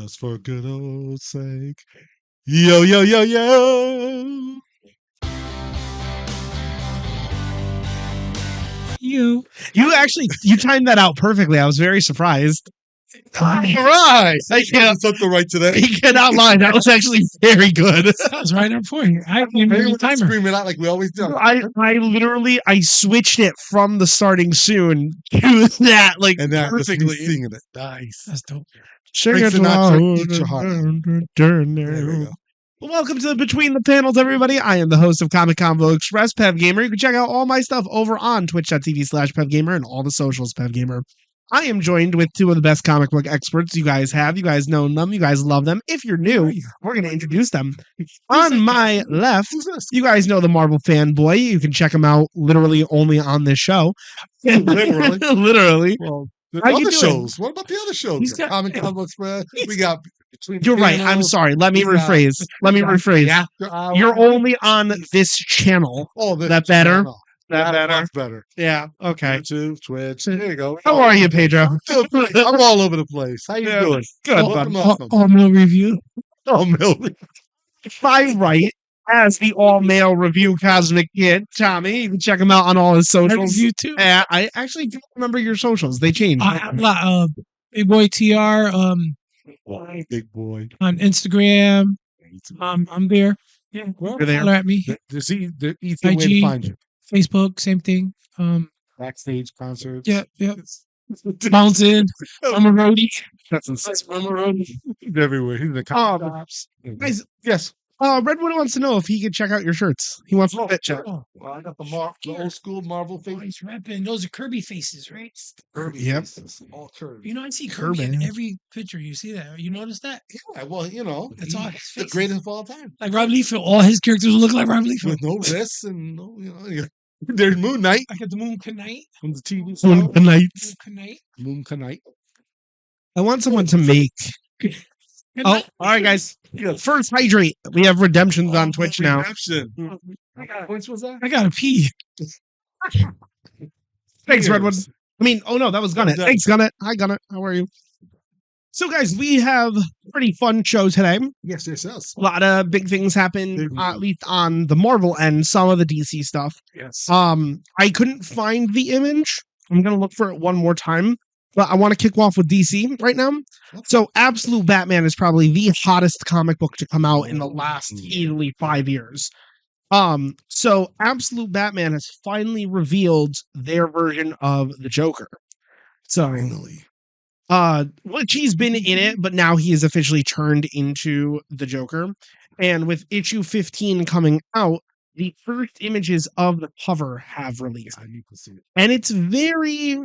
just for good old sake. Yo, yo, yo, yo. You timed that out perfectly. I was very surprised. All right. I can't. Something right today. You cannot lie. That was actually very good. That was right on point. I didn't even Maybe the we're timer. screaming out like we always do. I literally switched it from the starting soon to that like And that was me perfectly. singing it. Nice. That's dope. Sing Frank it Sinatra, loud. eat your heart out. There we go. Well, welcome to Between the Panels, everybody. I am the host of Comic Convo Express, Pev Gamer. You can check out all my stuff over on twitch.tv/Pev Gamer and all the socials, Pev Gamer. I am joined with two of the best comic book experts you guys have. You guys know them. You guys love them. If you're new, we're going to introduce them. On my left, you guys know the Marvel fanboy. You can check him out literally only on this show. Literally. Literally. Well, the How you other doing? shows. What about the other shows? He's We got got- Comic Convo Express. We got Between the You're right. I'm Panels. sorry. Let me We got- rephrase. Let me we got rephrase. After Hours. You're only on this channel. Oh, this that better? channel. That better? That's better. Yeah. Okay. YouTube, Twitch. There you go. How are you, Pedro? I'm all over the place. How you Yeah. doing? Good, Welcome, bud. welcome. All meal review. Oh, Millie. My right as the all-male review Cosmic Kid, Tommy. You can check him out on all his I socials. review too. I actually don't remember your socials. They changed. Big boy TR Big boy. on Instagram. I'm there. Yeah, Well, You're there. holler at me. There's the easy way to IG. find you. Facebook, same thing. Backstage concerts. Yeah. Mountain. I'm a roadie. That's insane. I'm a roadie. He's everywhere. He's in the comic shops. Guys, Yes. Redwood wants to know if he could check out your shirts. He wants to fit check. Well, I got the old school Marvel Oh, face. he's repping. Those are Kirby faces, right? Kirby Yep. faces, all Kirby. You know, I see Kirby in Kirby. every picture. You see that? You notice that? Yeah, well, you know, That's all his he's the faces. greatest of all time. Like Rob Liefeld, all his characters look like Rob Liefeld. With no wrists and no, you know, there's Moon Knight I got the Moon Knight. from the TV One show. night. Knight. Moon Knight. I want someone to make. Oh, all right, guys. First, hydrate. We have redemptions on Twitch now. Redemption. Which was that? I gotta pee. Thanks, Cheers. Redwood. I mean, oh no, that was Gunnet. done. Thanks, Gunnet. Hi, Gunnet. How are you? So, guys, we have a pretty fun show today. Yes. A lot of big things happen, Big at least on the Marvel end, some of the DC stuff. Yes. I couldn't find the image. I'm gonna look for it one more time. But I want to kick off with DC right now. So, Absolute Batman is probably the hottest comic book to come out in the last easily 5 years. So Absolute Batman has finally revealed their version of the Joker. So, Finally. which he's been in it, but now he is officially turned into the Joker. And with issue 15 coming out, the first images of the cover have released. I need to see it. And it's very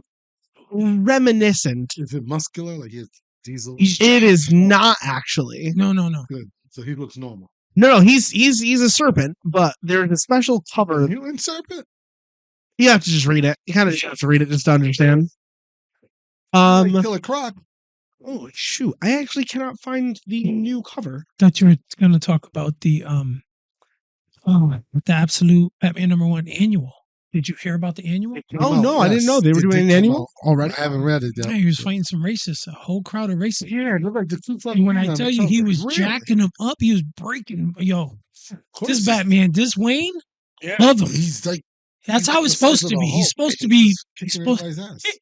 reminiscent. Is it muscular? Like his Diesel? It is not actually. No. Good. So he looks normal. No, he's a serpent, but there's a special cover. You in Serpent? You have to just read it. You kind of just have to read it just to understand. Like Killer Croc. Oh shoot! I actually cannot find the new cover. Thought you were gonna talk about the Absolute Batman #1 annual. Did you hear about the annual? Oh no, I didn't know they were doing an annual already. I haven't read it yet. Yeah, he was fighting some racists, a whole crowd of racists. Yeah, it looked like the two And when I tell you he was Really? jacking them up, he was breaking. Yo, Of course. this Batman, this Wayne, Yeah. love him. He's like That's he's how the it's size supposed of to the be. He's Hulk. supposed to be. He's kicking supposed. everybody's ass.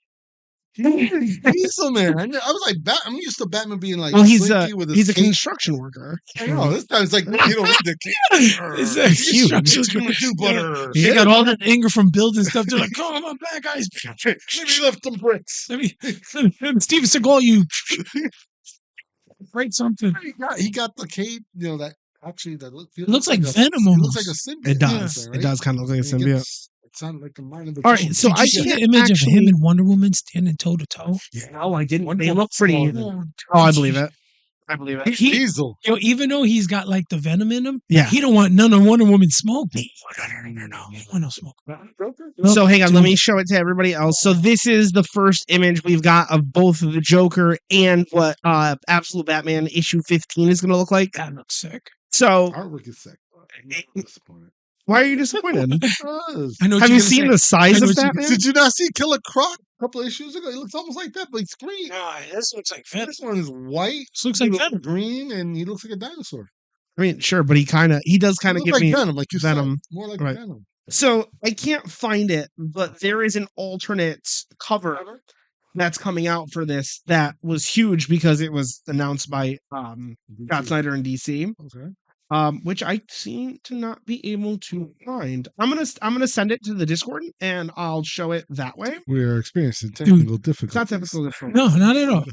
He's diesel man. I was like, I'm used to Batman being like, Well, he's slinky with a his cape. construction worker. I know this time it's like you don't need the cape. It's a He's huge- gonna do butter. They got all that anger from building stuff. They're like, "Oh, I'm a bad guy. Let me lift some bricks. Let me, Steven Seagal, you break something." He got the cape. You know that actually that Looks like Venom It looks like almost. a symbiote. It does. right? It does kind of look like a And it symbiote. gets- It sounded like a mind of the All right, so Did I you see the can't image of him actually- and Wonder Woman standing toe to toe? No, I didn't. Wonder They look Woman's pretty. smaller Oh, I believe it. I believe it. He, Diesel. yo, even though he's got like the venom in him, Yeah. he don't want none of Wonder Woman smoke. No, he don't want no smoke. So hang on, let Dude. me show it to everybody else. So this is the first image we've got of both the Joker and what Absolute Batman issue 15 is going to look like. That looks sick. So Artwork is sick. I'm disappointed. Why are you disappointed? I know. Have you seen the size of Batman? Did you not see Killer Croc a couple of issues ago? He looks almost like that, but he's green. No, this looks like Venom. This one is white. This looks like Venom. Green, and he looks like a dinosaur. I mean, sure, but he does kind of give like me Venom, like you Venom. said. More like Right. Venom. So I can't find it, but there is an alternate cover that's coming out for this that was huge because it was announced by Scott Snyder in DC. Okay. Which I seem to not be able to find. I'm gonna send it to the Discord and I'll show it that way. We are experiencing technical difficulties. It's not typical different. No, not at all.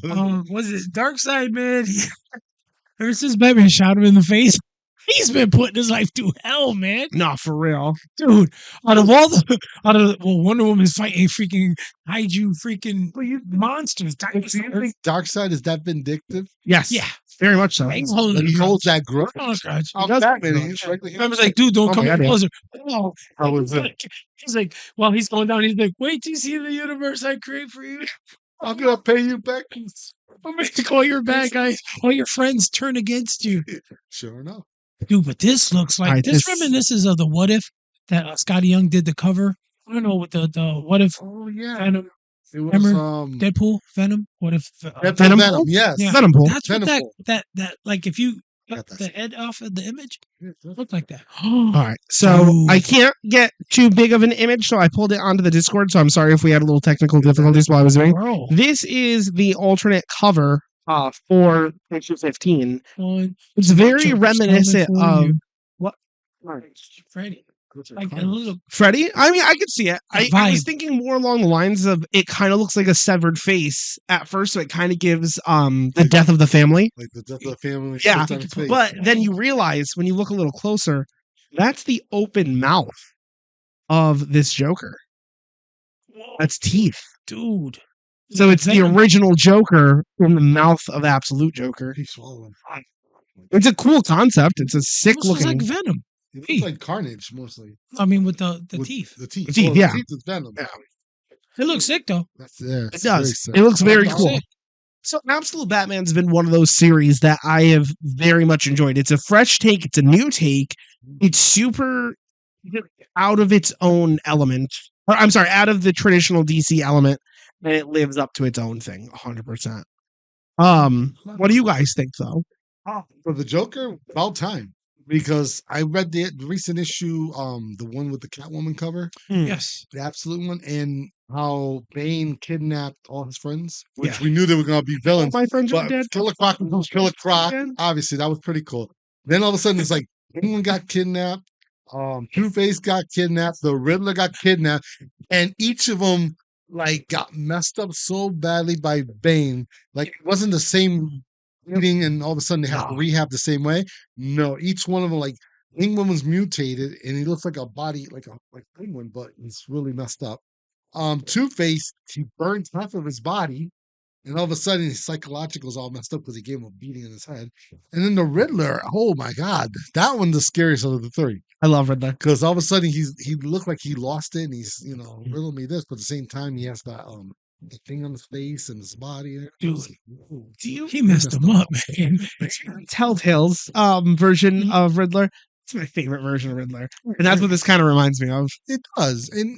Was it Dark Side, man? Ever since Batman shot him in the face, he's been putting his life through hell, man. No, for real. Dude, well, Wonder Woman is fighting freaking kaiju freaking monsters. Do you think Darkseid is that vindictive? Yes. Yeah. Very much so. He's holding Like he holds that grudge. Oh, scratch. I'm does Batman. hold He's that like, I was like, dude, don't Oh come my God, yeah. closer. Oh, How was it? he's like, while he's going down, he's like, wait till you see the universe I create for you. I'm gonna pay you back. I'm going to call your bad guys. All your friends turn against you. Sure enough. Dude, but this looks like, Alright, this this- reminisces of the What If that Scotty Young did the cover. I don't know what the What If Oh yeah. Venom, It was Remember Deadpool. Deadpool, Venom, What If Venom? Venom. Yes. Yeah. Venom Pool. That's what Venom. that like if you cut Got the that. head off of the image, Yes, it looked like that. All right. So Ooh. I can't get too big of an image, so I pulled it onto the Discord. So I'm sorry if we had a little technical difficulties while I was doing. Bro. This is the alternate cover for issue 15. One, It's very Joker's reminiscent coming for of you. what? Freddy. Like a little Freddy? I mean, I could see it. I was vibe. thinking more along the lines of it kind of looks like a severed face at first, so it kind of gives the death of the family. Like the death of the family. Yeah, spits on his face. but then you realize when you look a little closer, that's the open mouth of this Joker. That's teeth. dude. So it's the Venom. original Joker in the mouth of Absolute Joker. he swallowed him. It's a cool concept. It's a sick Almost looks looking. like Venom. He looks Hey. like Carnage mostly. I mean, with the With teeth. The teeth. The teeth, Well, yeah. The teeth is Venom. Yeah. It looks sick though. That's yeah. It does. It looks very cool. So Absolute Batman's been one of those series that I have very much enjoyed. It's a fresh take. It's a new take. It's super out of its own element. Or, I'm sorry, out of the traditional DC element, and it lives up to its own thing 100%. What do you guys think though? For the Joker, about time. Because I read the recent issue, the one with the Catwoman cover, Yes. the absolute one, and how Bane kidnapped all his friends, which Yeah. we knew they were going to be villains. My friends are But dead. Killer Croc was Killer Croc. Again? Obviously, that was pretty cool. Then all of a sudden, it's like anyone got kidnapped. Two-Face got kidnapped. The Riddler got kidnapped, and each of them like got messed up so badly by Bane. Like it wasn't the same eating, and all of a sudden they have to rehab the same way. No, each one of them like Penguin was mutated, and he looks like a body like Penguin, but he's really messed up. Two-Face, he burned half of his body, and all of a sudden his psychological's all messed up because he gave him a beating in his head. And then the Riddler, oh my God, that one's the scariest of the three. I love Riddler. Because all of a sudden he looked like he lost it, and he's Riddle me this, but at the same time he has that the thing on his face and his body. Dude. Do you He messed him up, man. Telltale's version of Riddler? It's my favorite version of Riddler, and that's what this kind of reminds me of. It does, and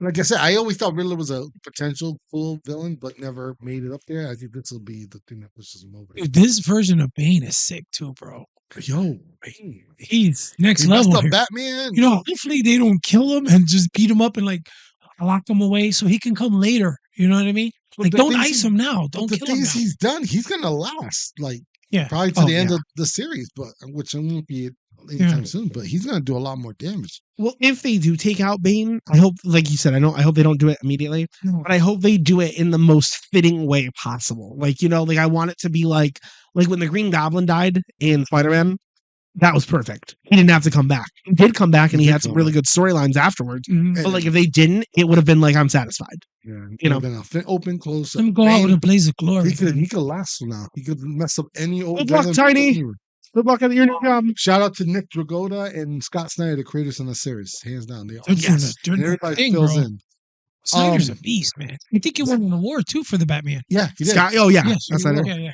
like I said, I always thought Riddler was a potential full villain, but never made it up there. I think this will be the thing that pushes him over. Dude, this version of Bane is sick too, bro. Yo, Bane. He's next He messed level. up here. Batman. You know, hopefully they don't kill him and just beat him up and like lock him away so he can come later. You know what I mean? But Like, the don't things ice he- him now. but Don't the kill him things now. he's done, he's gonna last like Yeah. probably to Oh, the end yeah. of the series, but which it won't be anytime soon. But he's gonna do a lot more damage. Well, if they do take out Bane, I hope, like you said, I hope they don't do it immediately, but I hope they do it in the most fitting way possible. Like, like I want it to be like when the Green Goblin died in Spider-Man. That was perfect. He didn't have to come back. He did come back, and he did had some come really good storylines afterwards. Mhm. But like, if they didn't, it would have been like, I'm satisfied. Yeah, You know. been a open close. Let him go out with a blaze of glory. He could last now. He could mess up any old. Good luck, villain. Tiny. Good luck at your new job. Shout out to Nick Dragotta and Scott Snyder, the creators on the series. Hands down, they are. They're doing Yes. a- doing And a everybody thing, fills bro. in. Snyder's a beast, man. I think he won an award too for the Batman. Yeah, he did. Scott, oh yeah, Yes, that's Snyder. yeah, yeah.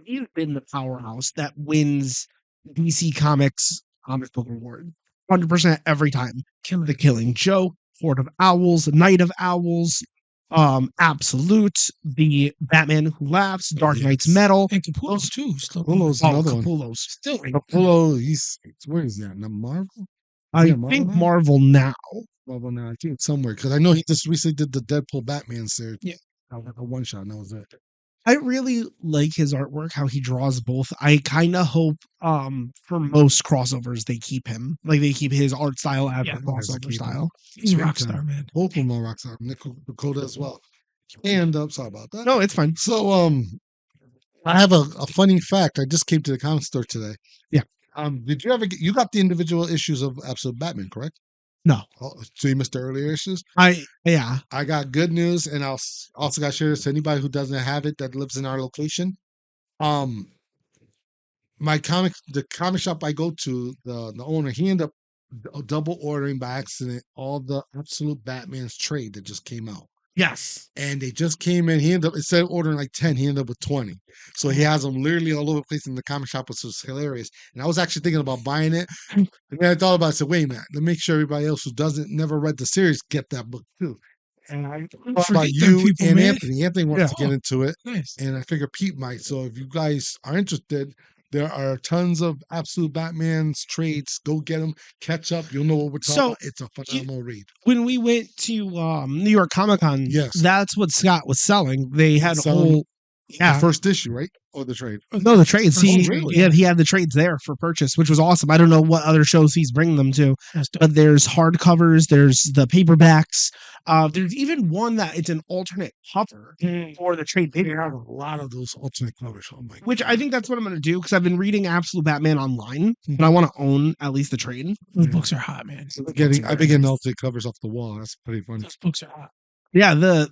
He's been the powerhouse that wins DC Comics comic book award. 100% every time. Killer. The Killing Joke, Horde of Owls, Night of Owls, Absolute, the Batman Who Laughs, Dark Knight's Yes. Metal. And Capullo's too. Still Capullo's Oh, another one. Capullo's. still. Capullo, he's where is that? Now Marvel? I Yeah, Marvel think now? Marvel now. Marvel now. I think it's somewhere because I know he just recently did the Deadpool Batman series. Yeah. A one shot, and that was it. I really like his artwork, how he draws both. I kind of hope for most crossovers they keep him. Like they keep his art style as Yeah. a crossover style. He's a Big rock time. star, man. Both of them are rock star. Nick Dakota as well. And sorry about that. No, it's fine. So I have a funny fact. I just came to the comic store today. Yeah. Did you ever get you got the individual issues of Absolute Batman, correct? No. Oh, so you missed the earlier issues? Yeah. I got good news, and I'll also got to share this to anybody who doesn't have it that lives in our location. The comic shop I go to, the owner, he ended up double ordering by accident all the Absolute Batman's trade that just came out. Yes. And they just came in. He ended up, instead of ordering like 10, he ended up with 20. So he has them literally all over the place in the comic shop, which was hilarious. And I was actually thinking about buying it. And then I thought about it. I said, wait a minute, let me make sure everybody else who never read the series get that book too. And I thought about you and Anthony. Anthony wants to get into it. Nice. And I figure Pete might. So if you guys are interested, there are tons of Absolute Batman's trades. Go get them, catch up. You'll know what we're talking about. It's a phenomenal read. When we went to New York Comic Con, Yes. that's what Scott was selling. They had a whole The first issue, right? Or the trade? No, the trades. Really? Yeah, he had the trades there for purchase, which was awesome. I don't know what other shows he's bringing them to, but there's hardcovers, there's the paperbacks. There's even one that it's an alternate cover for the trade. They have a lot of those alternate covers. Oh my Which God. I think that's what I'm going to do because I've been reading Absolute Batman online, but I want to own at least the trade. Those books are hot, man. I've been getting alternate covers off the wall. That's pretty funny. Those books are hot. Yeah, the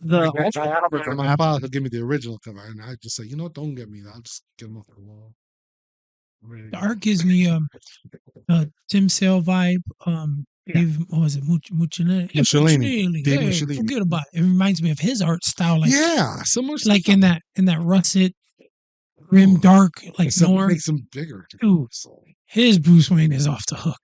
My father will give me the original cover, and I just say, you know what, don't get me that. I'll just get them off the wall. The art gives me Tim Sale vibe. Dave, what was it? Mucciolini. Mussolini. Dave Hey, Mussolini. forget about it. It reminds me of his art style. Like, Yeah, so much like in that russet, grim, dark, like noir. makes them bigger. Dude, his Bruce Wayne is off the hook.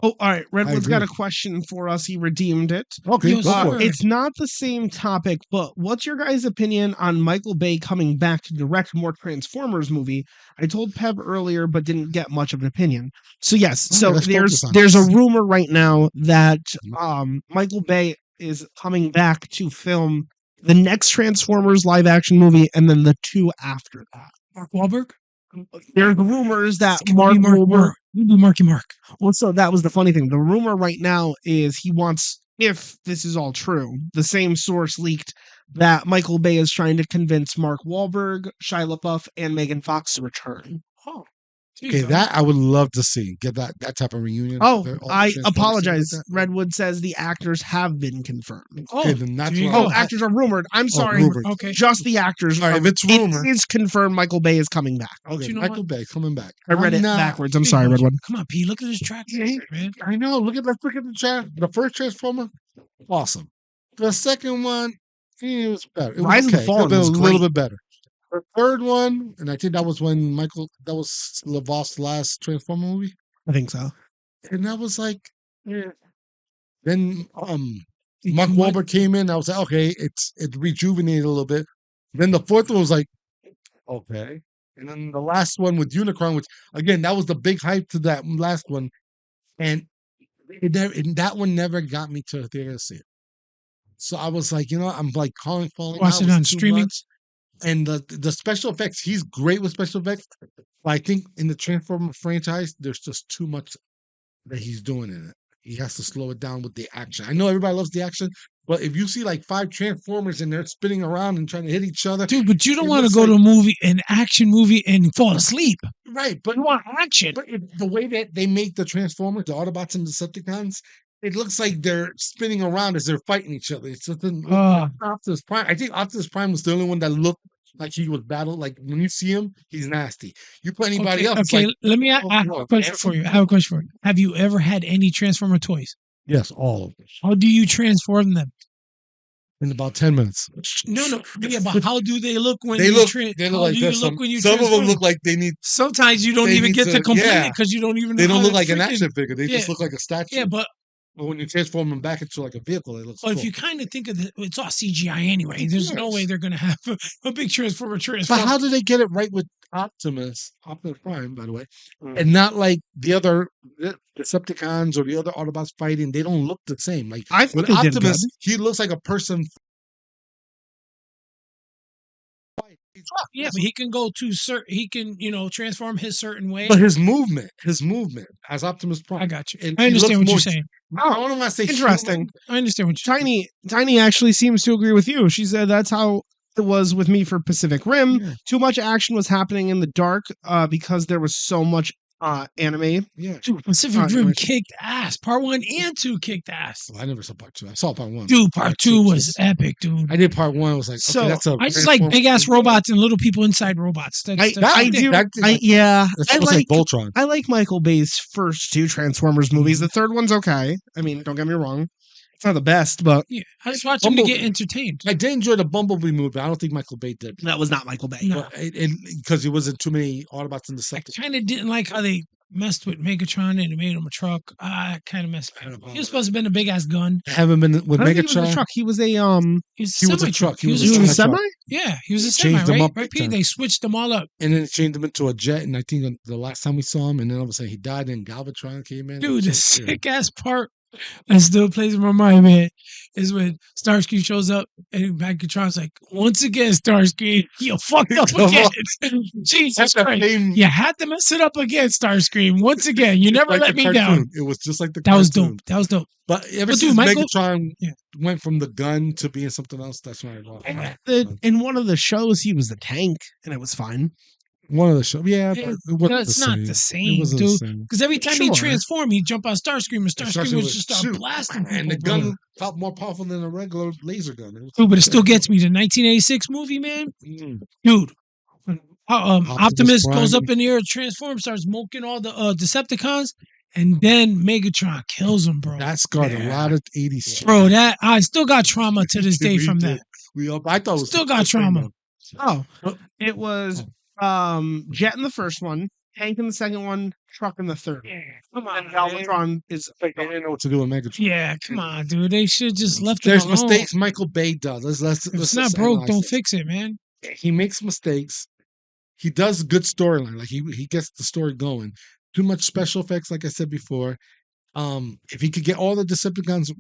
Oh, all right. Redwood's got a agree. question for us. He redeemed it. Okay, Yes, go sir. for it. It's not the same topic, but what's your guys' opinion on Michael Bay coming back to direct more Transformers movie? I told Pev earlier, but didn't get much of an opinion. So yes, All so right, let's focus on there's a this. rumor right now that Michael Bay is coming back to film the next Transformers live action movie and then the two after that. Mark Wahlberg? There's rumors that It's gonna be Mark Wahlberg. You do Marky Mark. Well, so that was the funny thing. The rumor right now is he wants, if this is all true, the same source leaked that Michael Bay is trying to convince Mark Wahlberg, Shia LaBeouf, and Megan Fox to return. Oh, Okay, that I would love to see. Get that type of reunion. Oh, They're all I Transformers apologize. like that. Redwood says the actors have been confirmed. Okay, then that's there you what go. Oh, actors are rumored. I'm sorry. rumored. Okay. Just the actors. All right, if it's rumored. It is confirmed Michael Bay is coming back. Okay, you know Michael what? Bay coming back. I read it not- backwards. I'm sorry, Redwood. Come on, P. Look at this track, man. I know. Let's look at the first Transformer. Awesome. The second one, it was better. It was Rise of the okay. Fallen Could've been was a great. little bit better. The third one, and I think that was when that was LaVos's last Transformer movie, I think so. and that was like, then Mark Wahlberg came in. I was like, okay, it's rejuvenated a little bit. Then the fourth one was like, okay, and then the last one with Unicron, which again that was the big hype to that last one, and that one never got me to the theater to see it. So I was like, I'm like falling Watch out. it was on too streaming? much. And the special effects, he's great with special effects. But I think in the Transformer franchise, there's just too much that he's doing in it. He has to slow it down with the action. I know everybody loves the action, but if you see like 5 Transformers and they're spinning around and trying to hit each other, Dude, but you don't It want to looks go to like- an action movie, and fall asleep. right? But You want action. the way that they make the Transformers, the Autobots and Decepticons, it looks like they're spinning around as they're fighting each other. It's something. Optimus Prime. I think Optimus Prime was the only one that looked like he was battled. Like when you see him, he's nasty. You put anybody else, it's Okay, like, let me I have oh, a question for you. I have a question for you. Have you ever had any Transformer toys? yes, all of them. How do you transform them? in about 10 minutes. No. Yeah, but how do they look when They you look. tra- They how look like do you this. look when you Some of them transform? look like they need. Sometimes you don't they even need get to to- complete yeah. it because you don't even know They don't how look to like an freaking- action figure. They yeah. just look like a statue. Yeah, but when you transform them back into like a vehicle, it looks. well, cool. if you kind of think of it, it's all CGI anyway. There's no course. way they're gonna have a big transformer But transform. how do they get it right with Optimus Prime, by the way, Mm. and not like the other Decepticons or the other Autobots fighting? They don't look the same. Like I think with they did Optimus, good. he looks like a person. Yeah, but he can go to he can transform his certain way. But his movement as Optimus Prime. I got you. And I he understand looks what you're more- saying. I don't want to say Interesting. human. I understand what you're Tiny actually seems to agree with you. She said that's how it was with me for Pacific Rim. Yeah. Too much action was happening in the dark because there was so much anime. Yeah. Dude, Pacific Alright, Rim anyways. kicked ass. Part 1 and 2 kicked ass. Well, I never saw part 2. I saw part 1. Dude, part 2 was just- epic, dude. I did part 1. I was like, So, okay, that's a. I just like big ass robots and little people inside robots. That's I my thing. do. That's I almost like like Voltron. I like Michael Bay's first 2 Transformers movies. The third one's okay. I mean, don't get me wrong. It's not the best, but Yeah, I just watch them to get Bumblebee. entertained. I did enjoy the Bumblebee movie, but I don't think Michael Bay did. that was not Michael Bay. No. Because he wasn't too many Autobots in the I sector. kind of didn't like how they messed with Megatron and they made him a truck. I kind of messed. He was supposed to have been a big ass gun. I haven't been with I don't think he was a Megatron. truck. He was a He He was a truck. He was he was a a semi. Yeah, he was a Changed semi, them right? up Right, big Pete? time. They switched them all up. And then it changed him into a jet. And I think the last time we saw him, and then all of a sudden he died, and Galvatron came in. Dude, the It was just weird. sick ass part that still plays in my mind, man, is when Starscream shows up and Megatron's like, once again, Starscream, you fucked up Come again. on. Jesus That's the Christ. same- You had to mess it up again, Starscream. Once again. You just never like let the me cartoon. down. It was just like the That was cartoon. dope. That was dope. But ever But dude, since Michael- Megatron Yeah. went from the gun to being something else, that's when I lost. In one of the shows, he was the tank, and it was fine. One of the shows, yeah, Yeah, but it wasn't It's the not same. the It same, wasn't the dude. same. Because every time he Sure. transformed, he'd jump on Starscream and Starscream Starscream would would just start shoot. blasting people. And the bro. gun felt more powerful than a regular laser gun. It was- Dude, but it still gets me. The 1986 movie, man. Mm. Dude. When, Optimus goes Prime. up in the air, transforms, starts smoking all the Decepticons, and then Megatron kills him, bro. That scarred a lot of 80s. Bro, that I still got trauma to this day We from did. that. I thought it was Still the got first thing, trauma. though. Oh, it was Jet in the first one, Tank in the second one, Truck in the third. Come on, And man. Galvatron is They didn't know what to do with Megatron. Yeah, come on, dude. They should just left There's it alone. mistakes Michael Bay does. Let's If it's let's not just broke, analyze don't this. fix it, man. He makes mistakes. He does good storyline. Like he gets the story going. Too much special effects, like I said before. If he could get all the Decepticons,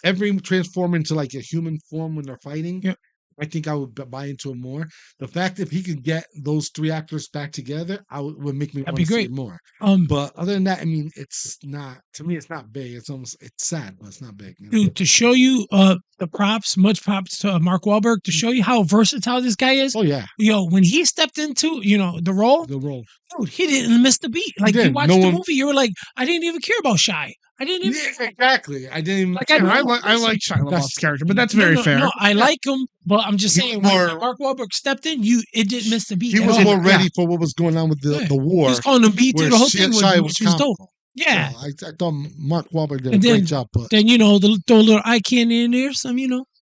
every transform into like a human form when they're fighting, Yep. I think I would buy into it more. The fact if he could get those 3 actors back together, would make me That'd want be to see great. it more. Um, But other than that, I mean, it's not, to me, it's not big. It's sad, but it's not big. You know? dude, to show you the props, much props to Mark Wahlberg, to show you how versatile this guy is. Oh yeah, Yo, when he stepped into the role, the role. dude, he didn't miss the beat. Like you didn't. watched No the one- movie, you were like, I didn't even care about Shy. I didn't even. Yeah, exactly. I didn't even. Like, I I, know. I like Shia LaBeouf's That's- character, but that's No, very no, fair. No, I like him, but I'm just He saying, was when more- Mark Wahlberg stepped in, it didn't miss the beat. He at was all. more Yeah. ready for what was going on with the Yeah. war. He was calling him beat through where the whole Shia- thing, Shia which was dope. comical. Yeah. So I thought Mark Wahlberg did a And great then- job. But Then throw a little eye candy in there, some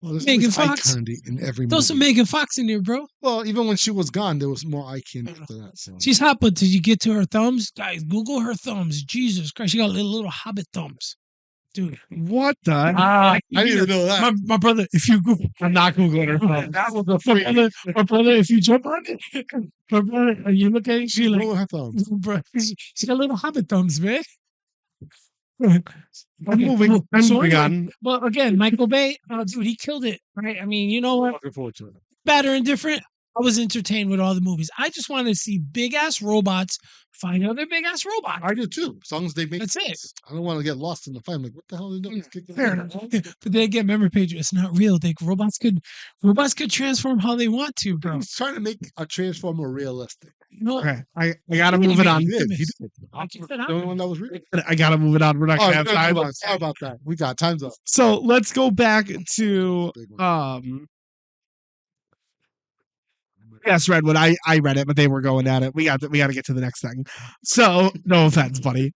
well, there's Megan always eye Fox. candy in every throw movie. some Megan Fox in there, bro. Well, even when she was gone, there was more eye candy after that. So. She's hot, but did you get to her thumbs? Guys, Google her thumbs. Jesus Christ, she got little hobbit thumbs. Dude. What the? I didn't even know that. My brother, if you Google, I'm not googling her. That was a my brother, if you jump on it, my brother, and you look at it, she like, Roll her thumbs. bro, she got little hobbit thumbs, man. I'm moving anyway, on. Well, again, Michael Bay, dude, he killed it, right? I mean, you know what? Looking forward to it. Bad or indifferent, I was entertained with all the movies. I just wanted to see big ass robots find other big ass robots. I do too. As long as they make That's it. sense. I don't want to get lost in the fight. I'm like, what the hell are they doing? It's kicking Fair ass. enough. But then again, remember, Pedro, it's not real. Robots could transform how they want to, bro. He's trying to make a transformer realistic. No, Okay, I gotta move it on. He did. Optimus. He did. Like you Optimus said, was the only one that was real. I gotta move it on. We're not Oh, gonna have time. sorry about that. We got time's up. So let's go back to Big one. yes, Redwood. I read it, but they were going at it. We got to get to the next thing. So no offense, buddy.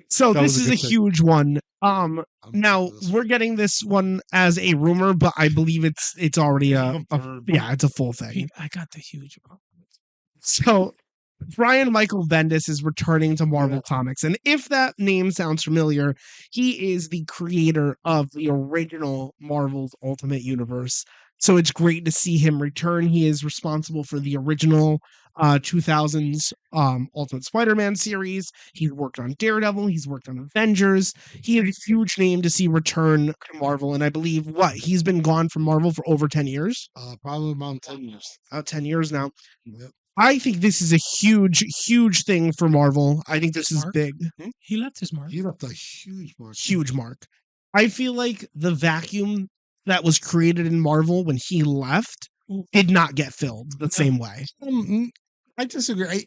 So That this was a is a good pick. huge one. I'm Now for this we're getting this one as a rumor, but I believe it's already Confirmed. yeah, it's a full thing. I got the huge one. So Brian Michael Bendis is returning to Marvel Yeah. Comics. And if that name sounds familiar, he is the creator of the original Marvel's Ultimate Universe. So it's great to see him return. He is responsible for the original 2000s Ultimate Spider-Man series. He's worked on Daredevil. He's worked on Avengers. He is a huge name to see return to Marvel. And I believe, he's been gone from Marvel for over 10 years? Probably around 10 years. About 10 years now. Yep. I think this is a huge, huge thing for Marvel. I think this is Mark? big. He left his mark. He left a huge mark. Huge mark. I feel like the vacuum that was created in Marvel when he left did not get filled the same way. I disagree.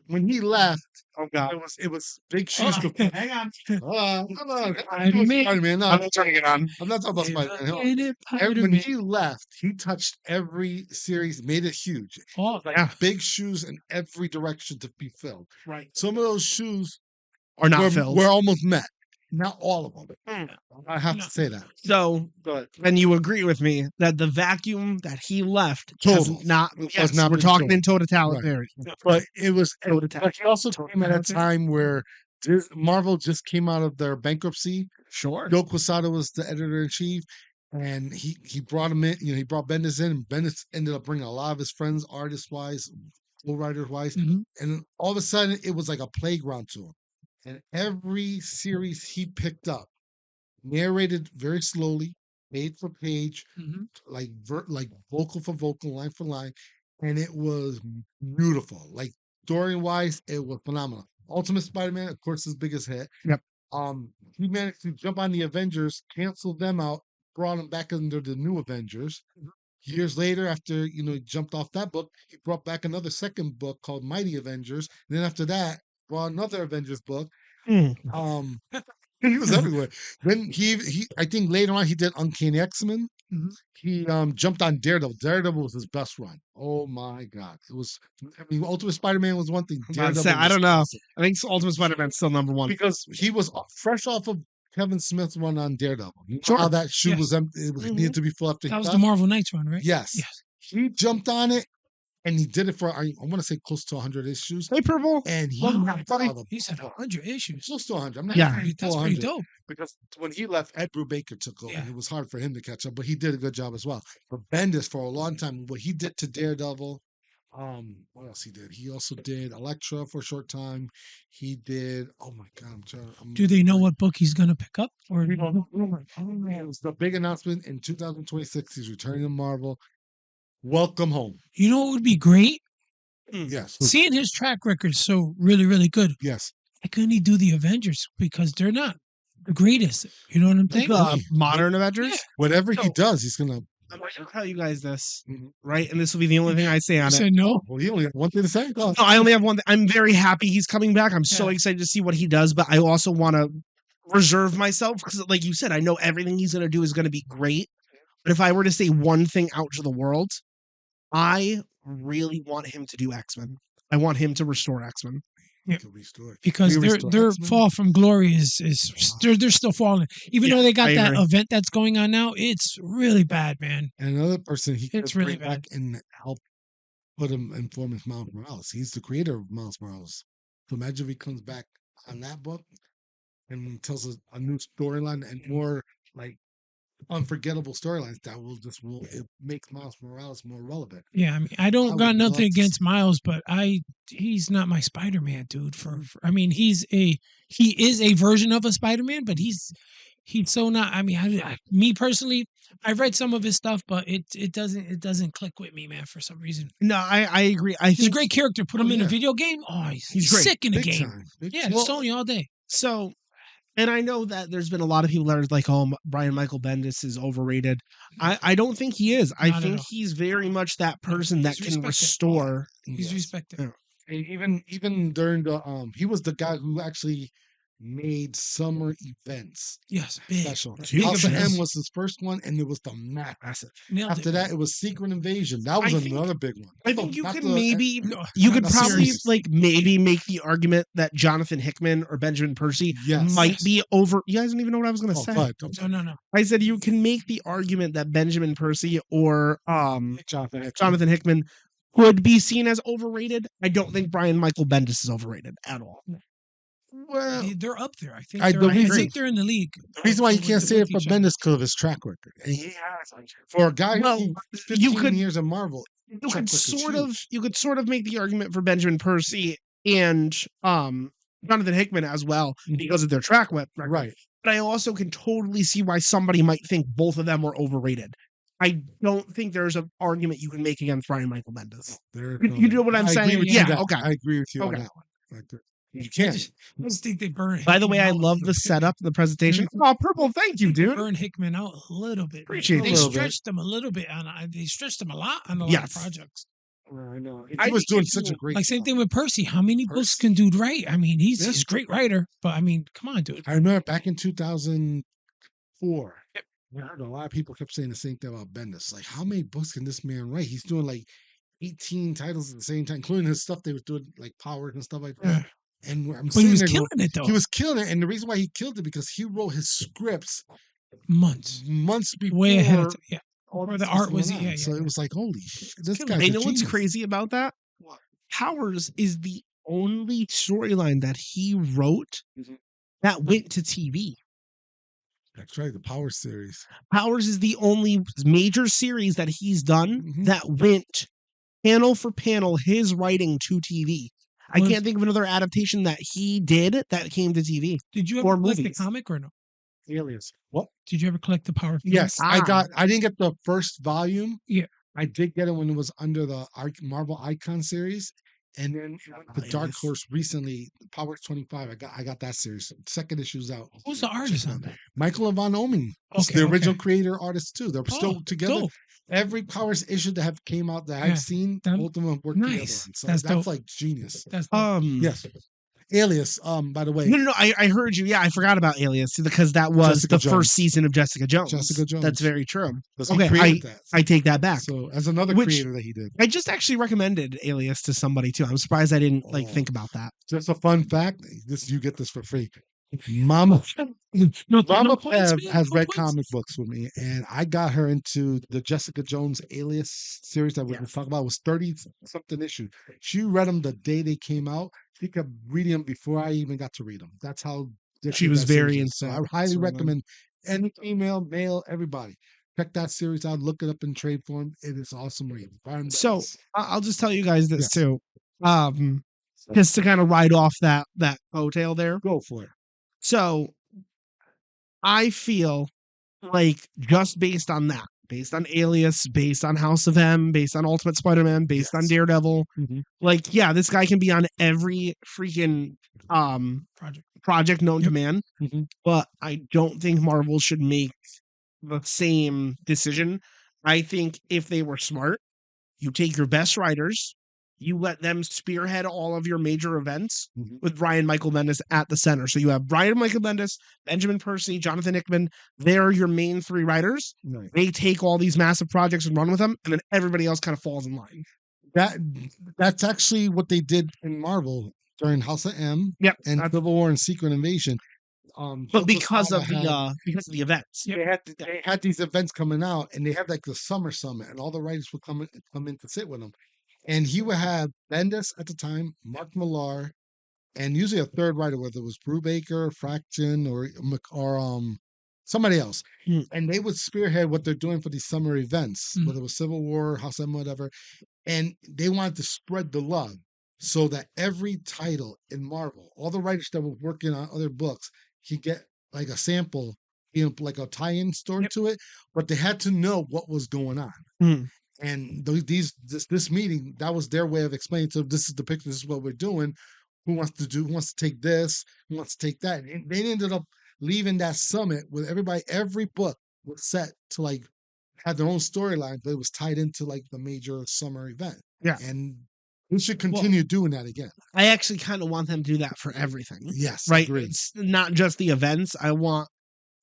When he left, Oh God! it was big shoes to fill. Hang on. Come on. Spider-Man. Spider-Man. No, I'm not turning it on. I'm not talking about Spider-Man. Hold on. Ain't it When Spider-Man? he left, he touched every series, made it huge. Oh, Yeah, Big shoes in every direction to be filled. right. Some of those shoes Or not filled. were almost met. Not all of them. Mm. I have to say that. So, and you agree with me that the vacuum that he left Total. has not. It Yes, has not we're been talking filled. in totality. But it was. Totality. But he also came at a time where Marvel just came out of their bankruptcy. Sure. Joe Quesada was the editor in chief, and he brought him in. He brought Bendis in. And Bendis ended up bringing a lot of his friends, artist wise, co-writers wise, Mhm. and all of a sudden it was like a playground to him. And every series he picked up, narrated very slowly, page for page, Mhm. like vocal for vocal, line for line, and it was beautiful. Like story wise, it was phenomenal. Ultimate Spider-Man, of course, his biggest hit. Yep. He managed to jump on the Avengers, cancel them out, brought them back under the new Avengers. Years later, after he jumped off that book, he brought back another second book called Mighty Avengers. And then after that, brought another Avengers book. Mm. He was everywhere. Then he I think later on he did Uncanny X-Men. Mhm. He jumped on Daredevil. Daredevil was his best run. Oh my God. It was, I mean, Ultimate Spider-Man was one thing. I'm about to Daredevil say, I was don't know. awesome. I think Ultimate Spider-Man's still number one. Because he was fresh off of Kevin Smith's run on Daredevil. You know Sure. how that shoe Yes. was empty, it was needed to be full after That he was the left? Marvel Knights one, right? Yes. Yes. He jumped on it and he did it for I want to say close to 100 issues. Hey, Purple. And he Wow, knocked all of them. He said 100 issues. Close to 100. I'm not Yeah. saying That's full pretty 100, dope. because when he left, Ed Brubaker took over, and Yeah. it was hard for him to catch up. But he did a good job as well. But Bendis, for a long time, what he did to Daredevil, what else he did? He also did Elektra for a short time. He did. Oh my God, Do they know what book he's gonna pick up? Or We don't know. It was the big announcement in 2026. He's returning to Marvel. Welcome home. you know what would be great? Yes. Seeing his track record so really, really good. Yes. Why couldn't he do the Avengers? Because they're not the greatest. You know what I'm saying? Modern Avengers. Yeah. Whatever he So- does, he's gonna. I'm going to tell you guys this, Mhm. right? And this will be the only thing I say You on it. said no. Well, he only had one thing to say. Go on. No, I only have one. I'm very happy he's coming back. I'm so Yeah. excited to see what he does, but I also want to reserve myself because, like you said, I know everything he's going to do is going to be great. But if I were to say one thing out to the world, I really want him to do X-Men. I want him to restore X-Men. Yeah. To restore. Because We their restore X-Men? fall from glory is they're still falling. Even Yeah, though they got I that agree. event that's going on now, it's really bad, man. And another person he It's could really bring back and help put him in form is Miles Morales. He's the creator of Miles Morales. So imagine if he comes back on that book and tells us a new storyline and more like unforgettable storylines that will it makes Miles Morales more relevant. Yeah, I mean, I I don't would got love nothing to against Miles, but he's not my Spider-Man, dude. I mean, he is a version of a Spider-Man, but he's so not. I mean, me personally, I've read some of his stuff, but it doesn't click with me, man, for some reason. No, I agree. I He's a think great character. Put him Oh, in a yeah. video game. Oh, he's great. sick in a Big game. time. Big Yeah, time. Sony all day. so. And I know that there's been a lot of people that are like, "Oh, Brian Michael Bendis is overrated." I don't think he is. I Not at think all. he's very much that person that he's can respected. restore. He's Yes. respected. Yeah. And even during the he was the guy who actually made summer events Yes, big. special. Big House of events. M was his first one, and it was the massive. Nailed After it. that, it was Secret Invasion. That was I think- another big one. I think you Not could the- maybe No, you not could the probably series. like maybe make the argument that Jonathan Hickman or Benjamin Percy Yes. might be over. You guys don't even know what I was going to Oh, say. go ahead. No. I said you can make the argument that Benjamin Percy or Jonathan Hickman. Jonathan Hickman could be seen as overrated. I don't think Brian Michael Bendis is overrated at all. Well, They're up there. I think I they're. don't I agree. think they're in the league. the reason why you with can't the- say it with for each other. Bendis because of his track record. And he has, for a guy Well, who you 15 could- years in Marvel, You track could record's sort of make the argument for Benjamin Percy and Jonathan Hickman as well because of their track record. right. But I also can totally see why somebody might think both of them were overrated. I don't think there's an argument you can make against Brian Michael Bendis. You know what I'm I saying? Agree with Yeah, you that. okay. I agree with you on Okay. that one. Like, you I can't. just think they burn. By the way, I Hickman out a love little the bit. setup, the presentation. Oh, Purple, thank you, They dude. burn Hickman out a little bit. Appreciate They it. A little bit. stretched him a little bit on. They stretched him a lot on a lot of Yes. projects. I know. I He was think doing if such a you- great Like same job. thing with Percy. How many books Percy. can dude write? I mean, he's Yeah. a great writer. But I mean, come on, dude. I remember back in 2004, I heard a lot of people kept saying the same thing about Bendis. Like, how many books can this man write? He's doing like 18 titles at the same time, including his stuff they was doing like Power and stuff like that. And I'm But he sitting was there killing going, it though. he was killing it. And the reason why he killed it because he wrote his scripts months months before way ahead of time. Yeah. all Or this the art was going on. yeah. So it was like, holy shit, this killing guy's I a know what's genius. crazy about that? What? Powers is the only storyline that he wrote Mhm. that went to TV. That's right, the Power series. Powers is the only major series that he's done Mhm. that went panel for panel his writing to TV. I Was- can't think of another adaptation that he did that came to TV. Did you or ever collect the movies. comic or no? Alias. What? Did you ever collect the Power? Yes, Ah. I didn't get the first volume. Yeah. I did get it when it was under the Marvel Icon series. And then the Dark yes. Horse recently, Power 25. I got that series. Second issue's out. Who's the artist Check on that. that? Michael and Von Oeming. He's Okay, the okay. original creator artist too. They're still Oh, together. dope. Every Powers issue that have came out that Yeah, I've seen, that- both of them work together. nice. On. So That's that's dope. like genius. That's Yes. Alias, by the way, No, I heard you. Yeah, I forgot about Alias because that was Jessica the Jones. first season of Jessica Jones. Jessica Jones. That's very true. because Okay, he created that. I take that back. So as another Which- creator that he did. I just actually recommended Alias to somebody too. I'm surprised I didn't Oh. think about that. Just a fun fact. You get this for free. Mama no Mama points, Pev man, has no read points. comic books with me, and I got her into the Jessica Jones Alias series that we were talking about. It was 30 something issues. She read them the day they came out. She kept reading them before I even got to read them. That's how She different was that series very is. So I into highly it. recommend any female, male, everybody. Check that series out. Look it up in trade form. It is awesome read. Byron So Bendis. I'll just tell you guys this Yes. too. Just to kind of ride off that coattail there. Go for it. So I feel like just based on that, based on Alias, based on House of M, based on Ultimate Spider-Man, based on Yes. Daredevil, Mhm. like yeah, this guy can be on every freaking project known to Yep. man. Mhm. But I don't think Marvel should make the same decision. I think if they were smart, you take your best writers, you let them spearhead all of your major events Mhm. with Brian Michael Bendis at the center. So you have Brian Michael Bendis, Benjamin Percy, Jonathan Hickman. They're your main three writers. Right. They take all these massive projects and run with them, and then everybody else kind of falls in line. That's actually what they did in Marvel during House of M Yep. and that's- Civil War and Secret Invasion. but Joe because Quesada of had- the events. they had these events coming out, and they had like the summer summit, and all the writers would come in to sit with them. And he would have Bendis at the time, Mark Millar, and usually a third writer, whether it was Brubaker, Fraction, or somebody else. Hmm. And they would spearhead what they're doing for these summer events, Hmm. whether it was Civil War, House of M, whatever. And they wanted to spread the love so that every title in Marvel, all the writers that were working on other books, could get like a sample, like a tie-in story to it, but they had to know what was going on. Hmm. And this meeting, that was their way of explaining to them, this is the picture, this is what we're doing. Who wants to take this? Who wants to take that? And they ended up leaving that summit with everybody, every book was set to like have their own storyline, but it was tied into like the major summer event. Yeah. And We should continue doing that again. I actually kind of want them to do that for everything. Yes, Right? agreed. It's not just the events. I want,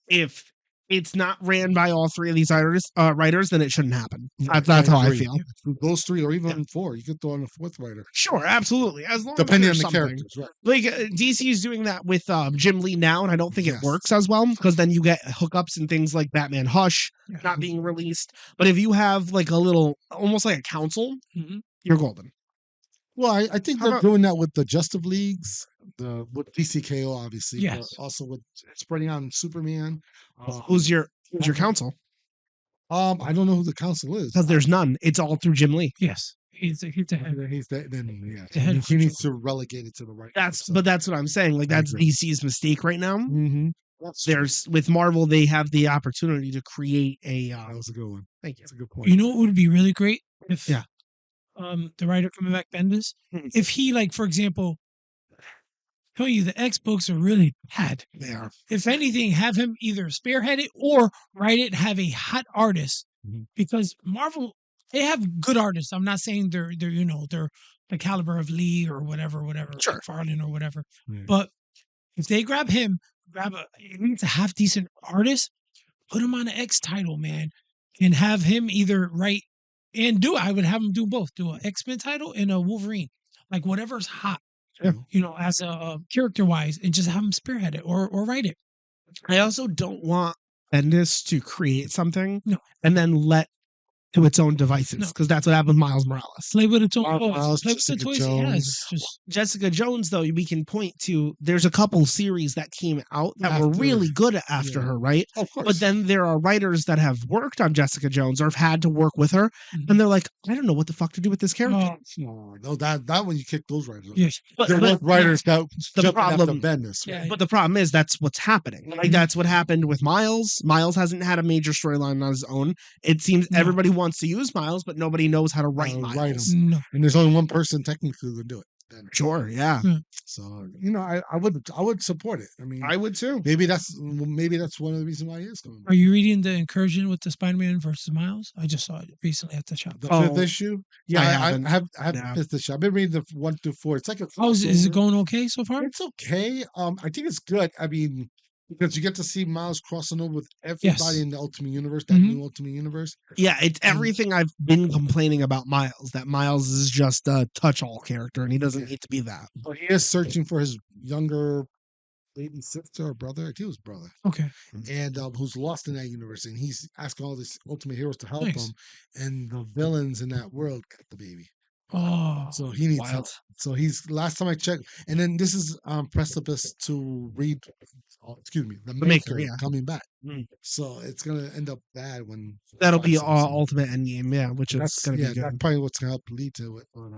if it's not ran by all three of these writers, then it shouldn't happen. That's how I agree. feel. Those three, or even four, you could throw in a fourth writer, Sure, absolutely. As long depending on as the there's characters. Right. like DC is doing that with Jim Lee now, and I don't think it Yes. works as well, because then you get hookups and things like Batman Hush not being released. But if you have like a little, almost like a council, you're golden. Well, I think they're doing that with the Justice Leagues, with DCKO, obviously, but also with spreading out Superman. Who's your council? I don't know who the council is, Because there's none. It's all through Jim Lee. Yes, he's the head. The head he needs to relegate it to the right. But that's what I'm saying. Like, that's DC's mistake right now. Mm-hmm. There's with Marvel, they have the opportunity to create a. That was a good one. Thank you. That's a good point. You know what would be really great if Yeah. The writer coming back, Bendis, if he, like, for example, tell you the X books are really bad. They are. If anything, have him either spearhead it or write it, have a hot artist, because Marvel, they have good artists. I'm not saying they're the caliber of Lee or whatever, Sure. Farland or whatever. Yeah. But if they grab him, at least a half decent artist, put him on an X title, man, and have him either write and do. I would have him do both. Do an X-Men title and a Wolverine, like whatever's hot. Yeah. As a character wise, and just have him spearhead it or write it. I also don't want Bendis to create something No. and then let to its own devices, because that's what happened with Miles Morales. Play with its own toys. Miles, Play with the Jessica toys he has. Jones. Just Jessica Jones, though, we can point to, there's a couple series that came out that were After- really good after her, right? Of course. But then there are writers that have worked on Jessica Jones or have had to work with her, and they're like, I don't know what the fuck to do with this character. No, that when you kick those writers. yes. There were writers that the jumping after problem- Bendis. Yeah. But the problem is that's what's happening. Like, that's what happened with Miles. Miles hasn't had a major storyline on his own. It seems everybody wants to use Miles, but nobody knows how to write Miles. Write 'em. No. And there's only one person technically who can do it. Bendis. Sure, yeah. So I would support it. I mean, I would too. maybe that's one of the reasons why he is coming. Are you reading the Incursion with the Spider-Man versus Miles? I just saw it recently at the shop. The Oh. fifth issue? Yeah, I haven't. have Yeah. fifth issue. I've been reading the 1 through 4. It's like a How is it crossover. going okay so far? It's okay. I think it's good. I mean, because you get to see Miles crossing over with everybody in the Ultimate Universe, that new Ultimate Universe. Yeah, it's everything I've been complaining about Miles, that Miles is just a touch-all character, and he doesn't need to be that. But he is searching for his younger baby sister or brother. I think it was brother. Okay. And who's lost in that universe. And he's asking all these Ultimate heroes to help Nice. him. And the villains in that world got the baby. Oh, So he needs Wild. help. So he's, last time I checked, and then this is precipice to read, the Maker, Maker yeah. coming back. Mm. So it's going to end up bad when. That'll be Watson- Ultimate Endgame, yeah, which is That's going to be that's good. probably what's going to help lead to it. But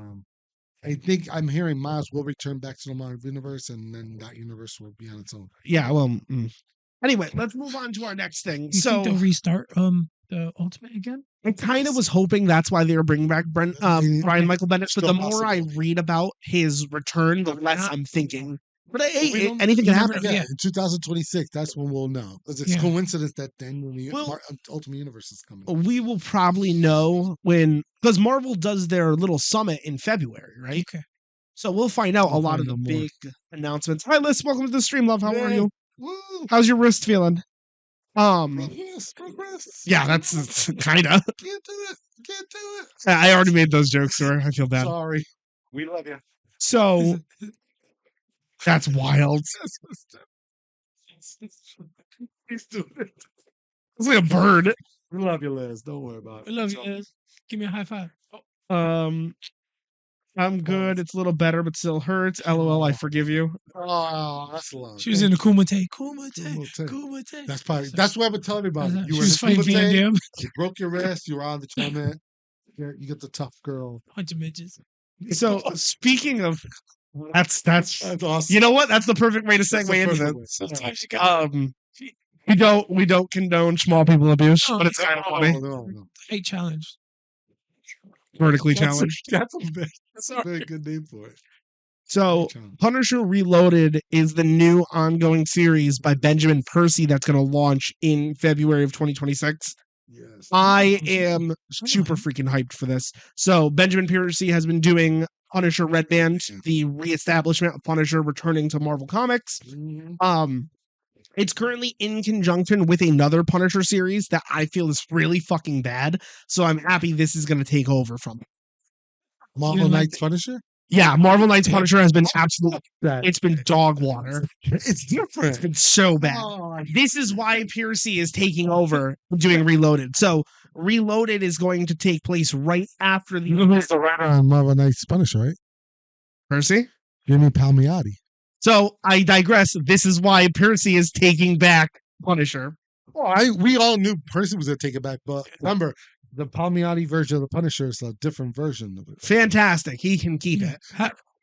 I think I'm hearing Miles will return back to the Marvel universe, and then that universe will be on its own. Yeah, well, anyway, let's move on to our next thing. you So think they'll restart the Ultimate again? I kind of was hoping that's why they were bringing back Brian Michael Bendis, but Still the more I possible. read about his return, the less I'm thinking. But We don't- anything you can never happen. know. Yeah, Yeah. in 2026, that's when we'll know. Because it's Yeah. coincidence that then when the Well- Ultimate Universe is coming. We will probably know because Marvel does their little summit in February, right? Okay. So we'll find out a We'll lot of find the out more. big announcements. Hi, Liz. Welcome to the stream, love. How are Yeah. you? Woo! How's your wrist feeling? Progress. Yeah, that's kind of. Can't do it. Can't do it. I already made those jokes, sir. I feel bad. Sorry. We love you. So that's wild. He's doing it. It's like a bird. We love you, Liz. Don't worry about I it. love you, Liz. Give me a high five. Oh, I'm good. It's a little better, but still hurts. LOL. I forgive you. Oh, that's love. she was in the Kumite. Kumite. Kumite. That's probably that's what I've been telling everybody. She You were was in fighting the Van Kumite, Damme. you broke your wrist, you were on the tournament. You get the tough girl. Bunch of midgets. So speaking of, that's That's awesome. you know what? That's the perfect way to That's the segue into perfect it. way. Sometimes you got We don't condone small people abuse, Oh, but it's kind of funny. No. height challenge. Vertically That's challenged. that's a very good name for it. So Challenge. Punisher Reloaded is the new ongoing series by Benjamin Percy that's going to launch in February of 2026. Yes. I am super freaking hyped for this. So Benjamin Percy has been doing Punisher Red Band, the reestablishment of Punisher returning to Marvel Comics. It's currently in conjunction with another Punisher series that I feel is really fucking bad. So I'm happy this is going to take over from it. Marvel Knights Punisher? Yeah, Marvel Knights Punisher has been absolute. It's been dog water. It's different. It's been so bad. This is why Piercy is taking over doing Reloaded. So Reloaded is going to take place right after the. You know who's the writer on Marvel Knights Punisher, right? Percy? Jimmy Palmiotti. So I digress. This is why Piercy is taking back Punisher. Well, we all knew Percy was going to take it back, but remember, the Palmiotti version of the Punisher is a different version of it. Fantastic. He can keep it.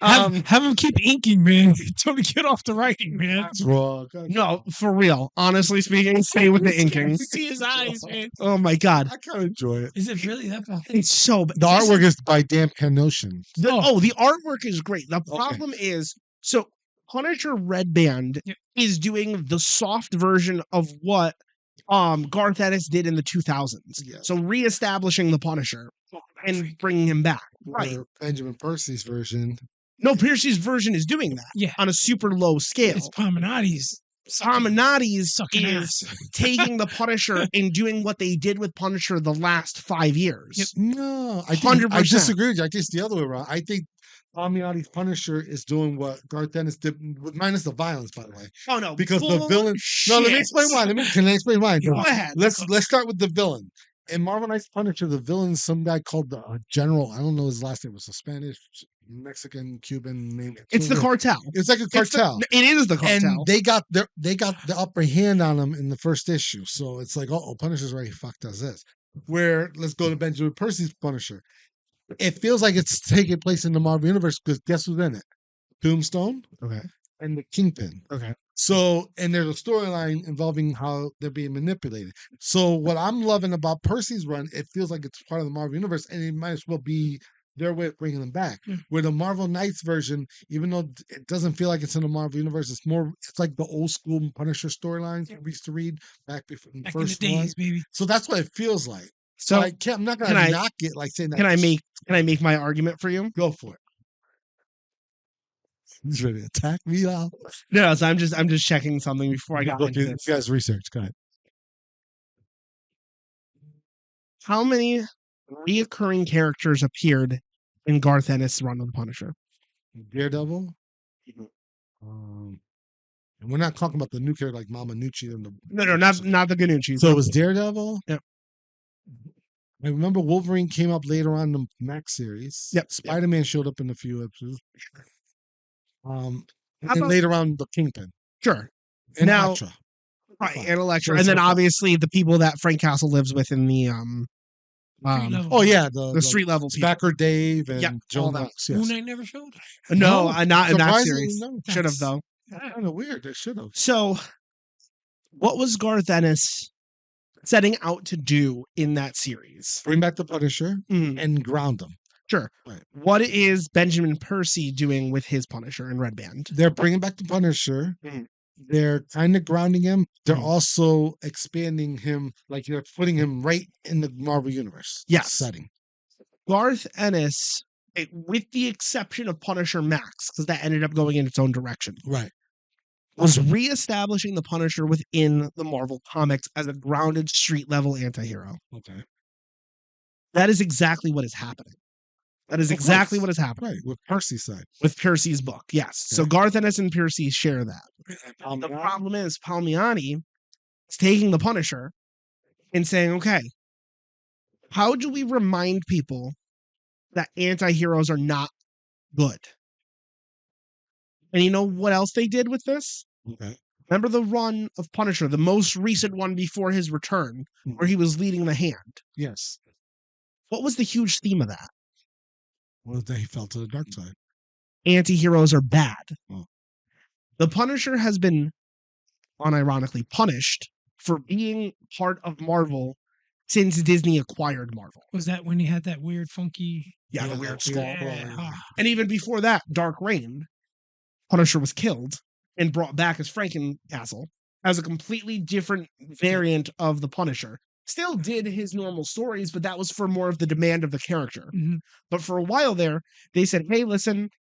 Have him keep inking, man. Totally get off the writing, man. That's wrong. No, for real. Honestly speaking, stay with the inking. See his eyes, man. Oh my god. I kind of enjoy it. Is it really that bad? It's so bad. The artwork is by Dan Canoshan. The artwork is great. The problem is, so Punisher Red Band is doing the soft version of what Garth Ennis did in the 2000s. Yeah. So reestablishing the Punisher and bringing him back. Right. Benjamin Percy's version. No, Piercy's version is doing that on a super low scale. It's Palminotti's. Palminotti's sucking is taking the Punisher and doing what they did with Punisher the last 5 years. No, I 100%. disagree with you. I guess the other way around. I think Palmiotti's Punisher is doing what Garth Ennis did, minus the violence, by the way. Oh no, because the villain. No, let me explain why. Can I explain why? Go ahead. Let's start with the villain. In Marvel Knights Punisher, the villain's some guy called the General. I don't know his last name. It was a Spanish, Mexican, Cuban name. It's the cartel. It's like a cartel. It is the cartel. And they got the upper hand on him in the first issue. So it's like, Punisher's already fucked us this. Where let's go to Benjamin Percy's Punisher. It feels like it's taking place in the Marvel Universe because guess who's in it? Tombstone. Okay. And the Kingpin. Okay. So, and there's a storyline involving how they're being manipulated. So, what I'm loving about Percy's run, it feels like it's part of the Marvel Universe, and it might as well be their way of bringing them back. Where the Marvel Knights version, even though it doesn't feel like it's in the Marvel Universe, it's like the old school Punisher storylines we used to read back before the first in the one. days, baby. So that's what it feels like. So I'm not going to knock it like saying that. Can I make my argument for you? Go for it. He's ready to attack me now. No, so I'm just checking something before I got into this. You guys research. Go ahead. How many reoccurring characters appeared in Garth Ennis' run of the Punisher? Daredevil. And we're not talking about the new character like Mama Nucci and the. No, not the Ganucci. So it was Daredevil. Yep. I remember Wolverine came up later on in the Max series. Yep. Spider-Man showed up in a few episodes. How and about- later on the Kingpin. Sure. And Now- Elektra. Right, Fine. and Elektra, Sure, and then so far. obviously the people that Frank Castle lives with in the Oh yeah, the street level people. Backer Dave and Yep, Joe all that. Knox. Moon Yes. Knight never showed. No, No, not in that surprisingly, series. no. Should have though. Kind of weird. They should have. So, what was Garth Ennis setting out to do in that series? Bring back the Punisher Mhm. and ground them. Sure. Right. What is Benjamin Percy doing with his Punisher in Red Band? They're bringing back the Punisher. Mhm. They're kind of grounding him. They're Mhm. also expanding him, like you're putting him right in the Marvel Universe Yes. setting. Garth Ennis, with the exception of Punisher Max, because that ended up going in its own direction, Right. was reestablishing the Punisher within the Marvel Comics as a grounded street level antihero. Okay. That is exactly what is happening. That is Of exactly course. what is happening Right. With Percy's side. with Piercy's book. Yes. So Yeah. Garth Ennis and Piercy share that. The problem is Palmiotti is taking the Punisher and saying, okay, how do we remind people that anti-heroes are not good? And you know what else they did with this? Okay. Remember the run of Punisher, the most recent one before his return, where he was leading the hand. Yes. What was the huge theme of that? Well, they fell to the dark side. Anti-heroes are bad. Oh. The Punisher has been unironically punished for being part of Marvel since Disney acquired Marvel. Was that when he had that weird, funky? Yeah, the Yeah, weird that skull. weird- Yeah. well, And even before that, Dark Reign, Punisher was killed and brought back as Frankencastle as a completely different variant of the Punisher. still did his normal stories, but that was for more of the demand of the character. Mhm. But for a while there, they said, hey, listen,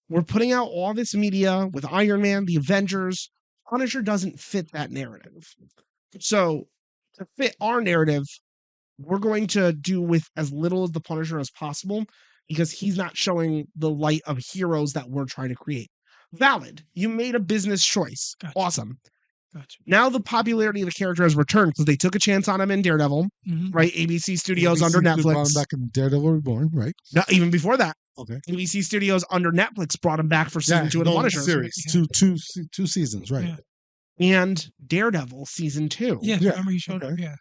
we're putting out all this media with Iron Man, the Avengers. Punisher doesn't fit that narrative. So to fit our narrative, we're going to do with as little of the Punisher as possible because he's not showing the light of heroes that we're trying to create. Valid. You made a business choice. Gotcha. Awesome. Gotcha. Now the popularity of the character has returned because they took a chance on him in Daredevil, Mhm. right? ABC Studios ABC under brought him Netflix. back in Daredevil Reborn, right? No, even before that, Okay. ABC Studios under Netflix brought him back for season 2 of The Punisher. Series, Yeah. two seasons, right? Yeah. And Daredevil season 2. Yeah, Yeah, remember he showed up. okay. Yeah.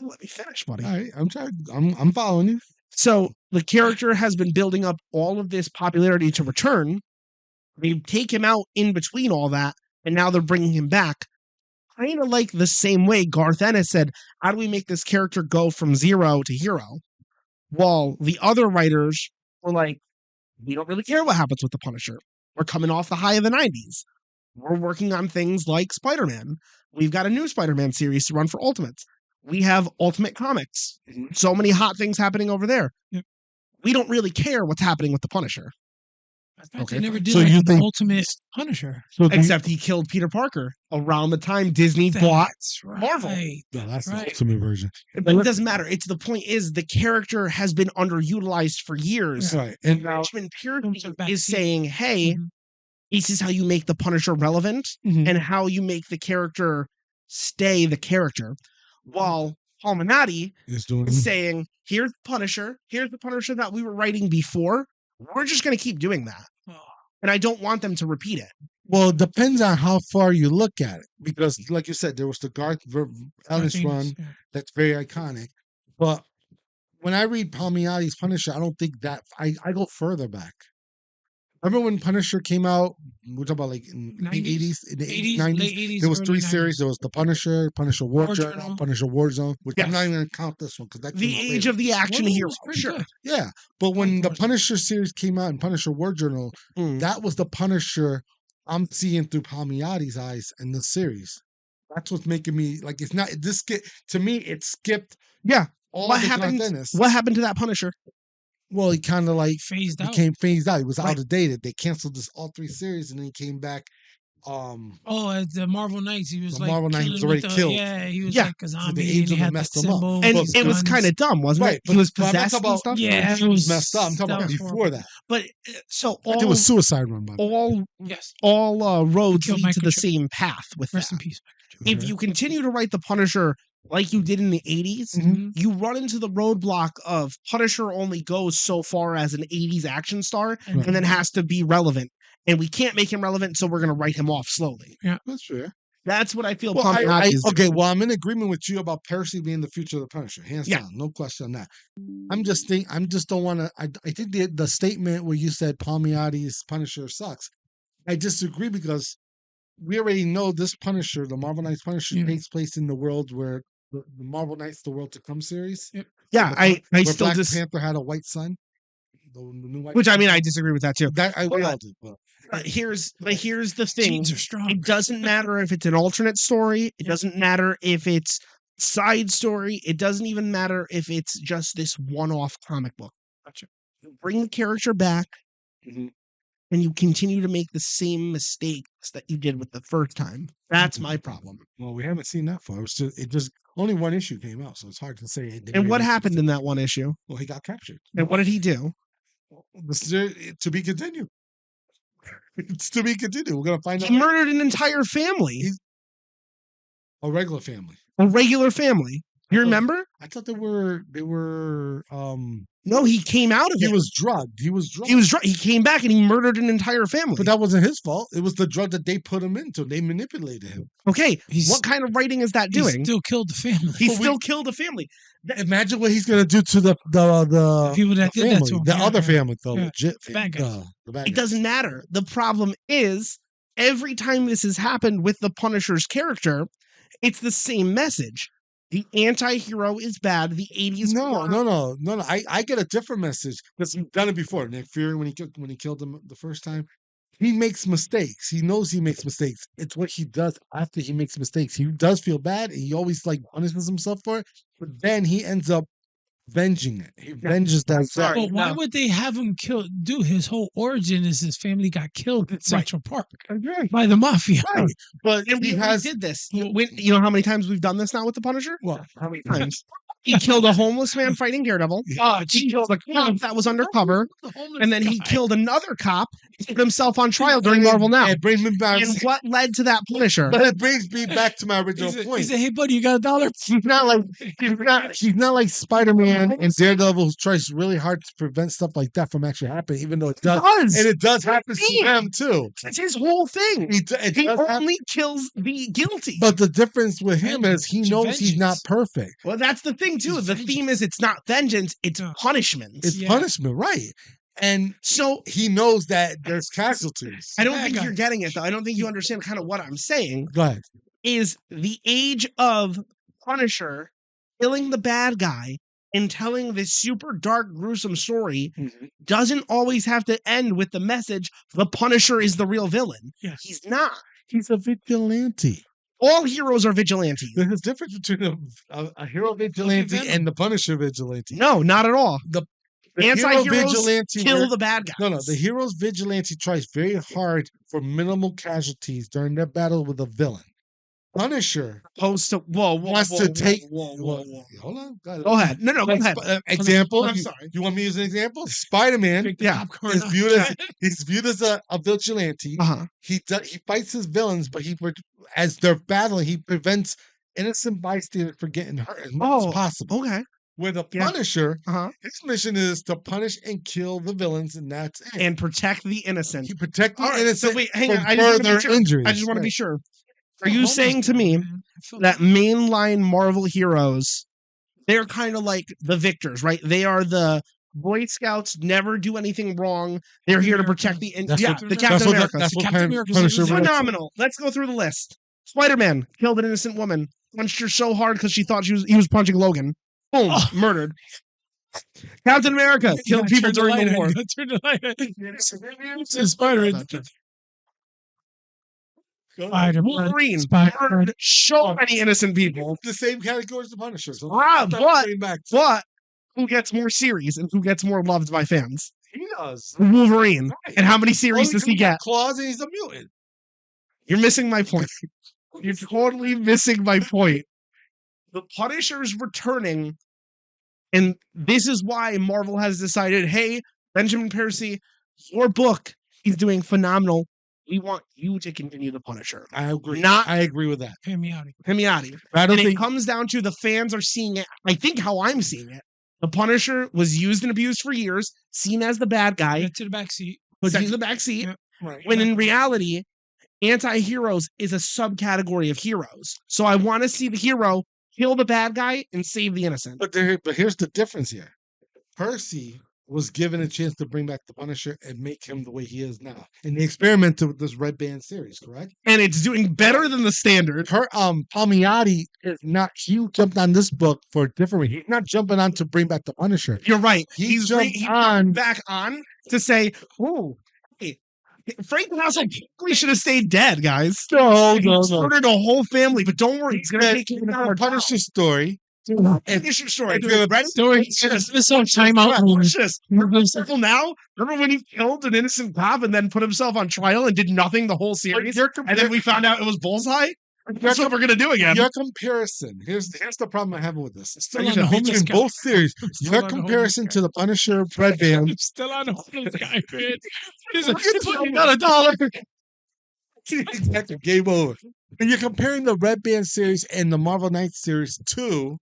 Let me finish, buddy. All right, I'm following you. So the character has been building up all of this popularity to return. They take him out in between all that, and now they're bringing him back. Kind of like the same way Garth Ennis said, how do we make this character go from zero to hero? While the other writers were like, we don't really care what happens with the Punisher. We're coming off the high of the 90s. We're working on things like Spider-Man. We've got a new Spider-Man series to run for Ultimates. We have Ultimate Comics. So many hot things happening over there. Yep. We don't really care what's happening with the Punisher. I thought Okay. they never did So like you an think- ultimate Punisher. So Except he killed Peter Parker around the time Disney bought. That's Marvel. right. no, that's Right. the ultimate version, But it doesn't matter. It's the point is the character has been underutilized for years. right? And And now, Richmond Purity Comes back is to- saying, hey, Mhm. this is how you make the Punisher relevant Mhm. and how you make the character stay the character. While Paul Minotti is doing is saying, here's the Punisher that we were writing before. We're just going to keep doing that. Oh, And I don't want them to repeat it. well. It depends on how far you look at it, because, like you said, there was the Garth Ennis Martinez, run yeah. that's very iconic. But when I read Palmiotti's Punisher, I don't think that I go further back. Remember when Punisher came out? We're talking about like in the 90s? 80s, in the 80s, 80s, 90s. late 80s, There was early 3 90s. series. There was the Punisher, Punisher War War Journal, Journal. Punisher Warzone, which I'm Yes. not even going to count this one because that The came out age later. of the action Warzone hero. was pretty Sure. good. Yeah, but when Like the Warzone. Punisher series came out in Punisher War Journal, Mm. that was the Punisher I'm seeing through Palmiotti's eyes in the series. That's what's making me like it's not this to me. It skipped Yeah. all What the happened? Garth Ennis. What happened to that Punisher? Well, he kind of like Phased out. became phased out. He was Right. out of date. They canceled this all 3 series, and then he came back. Oh, at the Marvel Knights, he was The like Marvel Knight, he was killing with already the- killed. Yeah, he was Yeah. like a the zombie. age And of he it had the messed him up. symbol. And with it was guns. kind of dumb, wasn't Right, it? He was but I'm not possessed talking and about- stuff. Yeah, He was messed up. I'm talking that about was before horrible. that. But so I think it was all Suicide Run by the way. Yes. roads Killed lead to the Microchip. same path with Rest that. in peace. If you continue to write the Punisher like you did in the 80s, Mhm. you run into the roadblock of Punisher only goes so far as an 80s action star And and then has to be relevant. And we can't make him relevant, so we're going to write him off slowly. That's fair. That's what I feel. Well, Palmiotti is okay, doing. well, I'm in agreement with you about Percy being the future of the Punisher, hands Yeah. down, no question on that. I'm just don't want to. I think the statement where you said Palmiotti's Punisher sucks, I disagree because we already know this Punisher, the Marvel Knights Punisher, Yeah. takes place in the world where the Marvel Knights: The World to Come series. Yeah, The I where still Black just, Panther had a white son. The new white which I mean, son. I disagree with that too. That we But- all do. But Here's the thing. Genes are strong. It doesn't matter if it's an alternate story. It Yeah. doesn't matter if it's side story. It doesn't even matter if it's just this one-off comic book. Gotcha. You bring the character back, Mhm. and you continue to make the same mistakes that you did with the first time. That's Mhm. my problem. well, we haven't seen that far. It just only one issue came out, so it's hard to say. And what happened in that one issue? Well, he got captured. And what did he do? To be continued. It's to be continued. We're gonna find He out murdered an entire family, He's- a regular family. a regular family. You thought- remember? I thought they were No, he came out of he it. was drugged. He was drugged. He was he came back and he murdered an entire family. But that wasn't his fault. It was the drug that they put him into. They manipulated him. Okay, He's- what kind of writing is that He doing? still killed the family. He But we- still killed a family. Imagine what he's gonna do to the people that the did that family, to him. the Yeah, other yeah. family, the Yeah. legit Bad guys. the bad It guys. doesn't matter. The problem is every time this has happened with the Punisher's character, it's the same message. The anti-hero is bad. The 80s. No. I get a different message because we've done it before. Nick Fury when he killed him the first time. he makes mistakes. He knows he makes mistakes. It's what he does after he makes mistakes. He does feel bad, and he always like punishes himself for it. But then he ends up venging it. He venges that. Sorry. But why no. would they have him killed? Dude, his whole origin is his family got killed in Central Park by the mafia. Right. But And he we has did this. You know how many times we've done this now with the Punisher? well, How many times? He killed a homeless man fighting Daredevil. He killed a cop that was undercover. And then he killed another cop, put himself on trial during Marvel Now. It brings me back. And what led to that Punisher? But it brings me back to my original He point. said, "Hey, buddy, you got $1?" He's not like he's not like Spider-Man and Daredevil, who tries really hard to prevent stuff like that from actually happening, even though it does. And it does happen to them too. That's his whole thing. He only kills the guilty. But the difference with him is he knows he's not Vengeance. perfect. Well, that's the thing too. The theme is it's not vengeance, it's punishment. It's Yeah. punishment, right? And So he knows that there's casualties. I don't Bad think guy. you're getting it though. I don't think you understand kind of what I'm saying. Go ahead. Is the age of Punisher killing the bad guy and telling this super dark, gruesome story doesn't always have to end with the message the Punisher is the real villain. Yes. He's not. He's a vigilante. All heroes are vigilantes. There's a difference between a hero vigilante Venom. and the Punisher vigilante. No, not at all. The Anti-heroes hero vigilante kill the bad guys. No, the hero's vigilante tries very hard for minimal casualties during their battle with a villain. Punisher Opposed to wants to take. whoa. Hold on. Go ahead. No, go ahead. Example. I'm you, sorry. you want me to use an example? Spider-Man Yeah. is viewed as a vigilante. Uh-huh. He fights his villains, but as they're battling, he prevents innocent bystanders from getting hurt as much as possible. Okay. With a Yeah. Punisher, Uh-huh. his mission is to punish and kill the villains, and that's it. And protect the innocent. He protect the All right, innocent so wait, hang from on. I just wanna be further sure. injuries. I just want to be Right. sure. Are you saying to me that mainline Marvel heroes, they're kind of like the victors, right? They are the Boy Scouts, never do anything wrong. They're here to protect the That's yeah, what- the that's Captain what- America. That's what Captain kind of America's Punisher like, relates to. Phenomenal. Let's go through the list. Spider-Man killed an innocent woman. Punched her so hard because she thought he was punching Logan. Boom, Oh. murdered. Captain America killed people during the war. Turn the light on. It's Spider-Man. Wolverine Spider-Man. murdered so many innocent people. The same category as the Punisher. So Ah, that's but- bring back. But who gets more series and who gets more loved by fans? He does. Wolverine. And how many series Only does he because get? Claws and he's a mutant. You're missing my point. You're totally missing my point. The Punisher's returning, and this is why Marvel has decided, hey, Benjamin Percy, your book is doing phenomenal. We want you to continue the Punisher. I agree. Not- I agree with that. Pay me out. Himiati. I don't And it think comes down to the fans are seeing it. I think how I'm seeing it. The Punisher was used and abused for years, seen as the bad guy, Get to the back seat. sent to the back seat, Yeah. right. when in reality, anti-heroes is a subcategory of heroes. So I want to see the hero kill the bad guy and save the innocent. But here's the difference here. Percy was given a chance to bring back the Punisher and make him the way he is now. And they experimented with this Red Band series, correct? And it's doing better than the standard. Palmiotti is not. He jumped on this book for a different reason. He's not jumping on to bring back the Punisher. You're right. He He's jumped he on. back on to say, "Oh, hey, Frank Castle probably should have stayed dead, guys. No, He murdered a whole fammy, but don't worry, he's gonna take you It's to not a Punisher story. Finish your story. It's gonna- Ready? Story. This on timeout. Watch this. Simple now. Remember when he killed an innocent cop and then put himself on trial and did nothing the whole series? And then we found out it was Bullseye? That's what we're gonna do again. Your comparison. Here's the problem I'm having with this. Still on the homeless Between guy. both series, Still your on the homeless comparison guy. to the Punisher Red Band. I'm still on the homeless guy, man. He's You got $1. Exactly. Game over. When you're comparing the Red Band series and the Marvel Knights series to,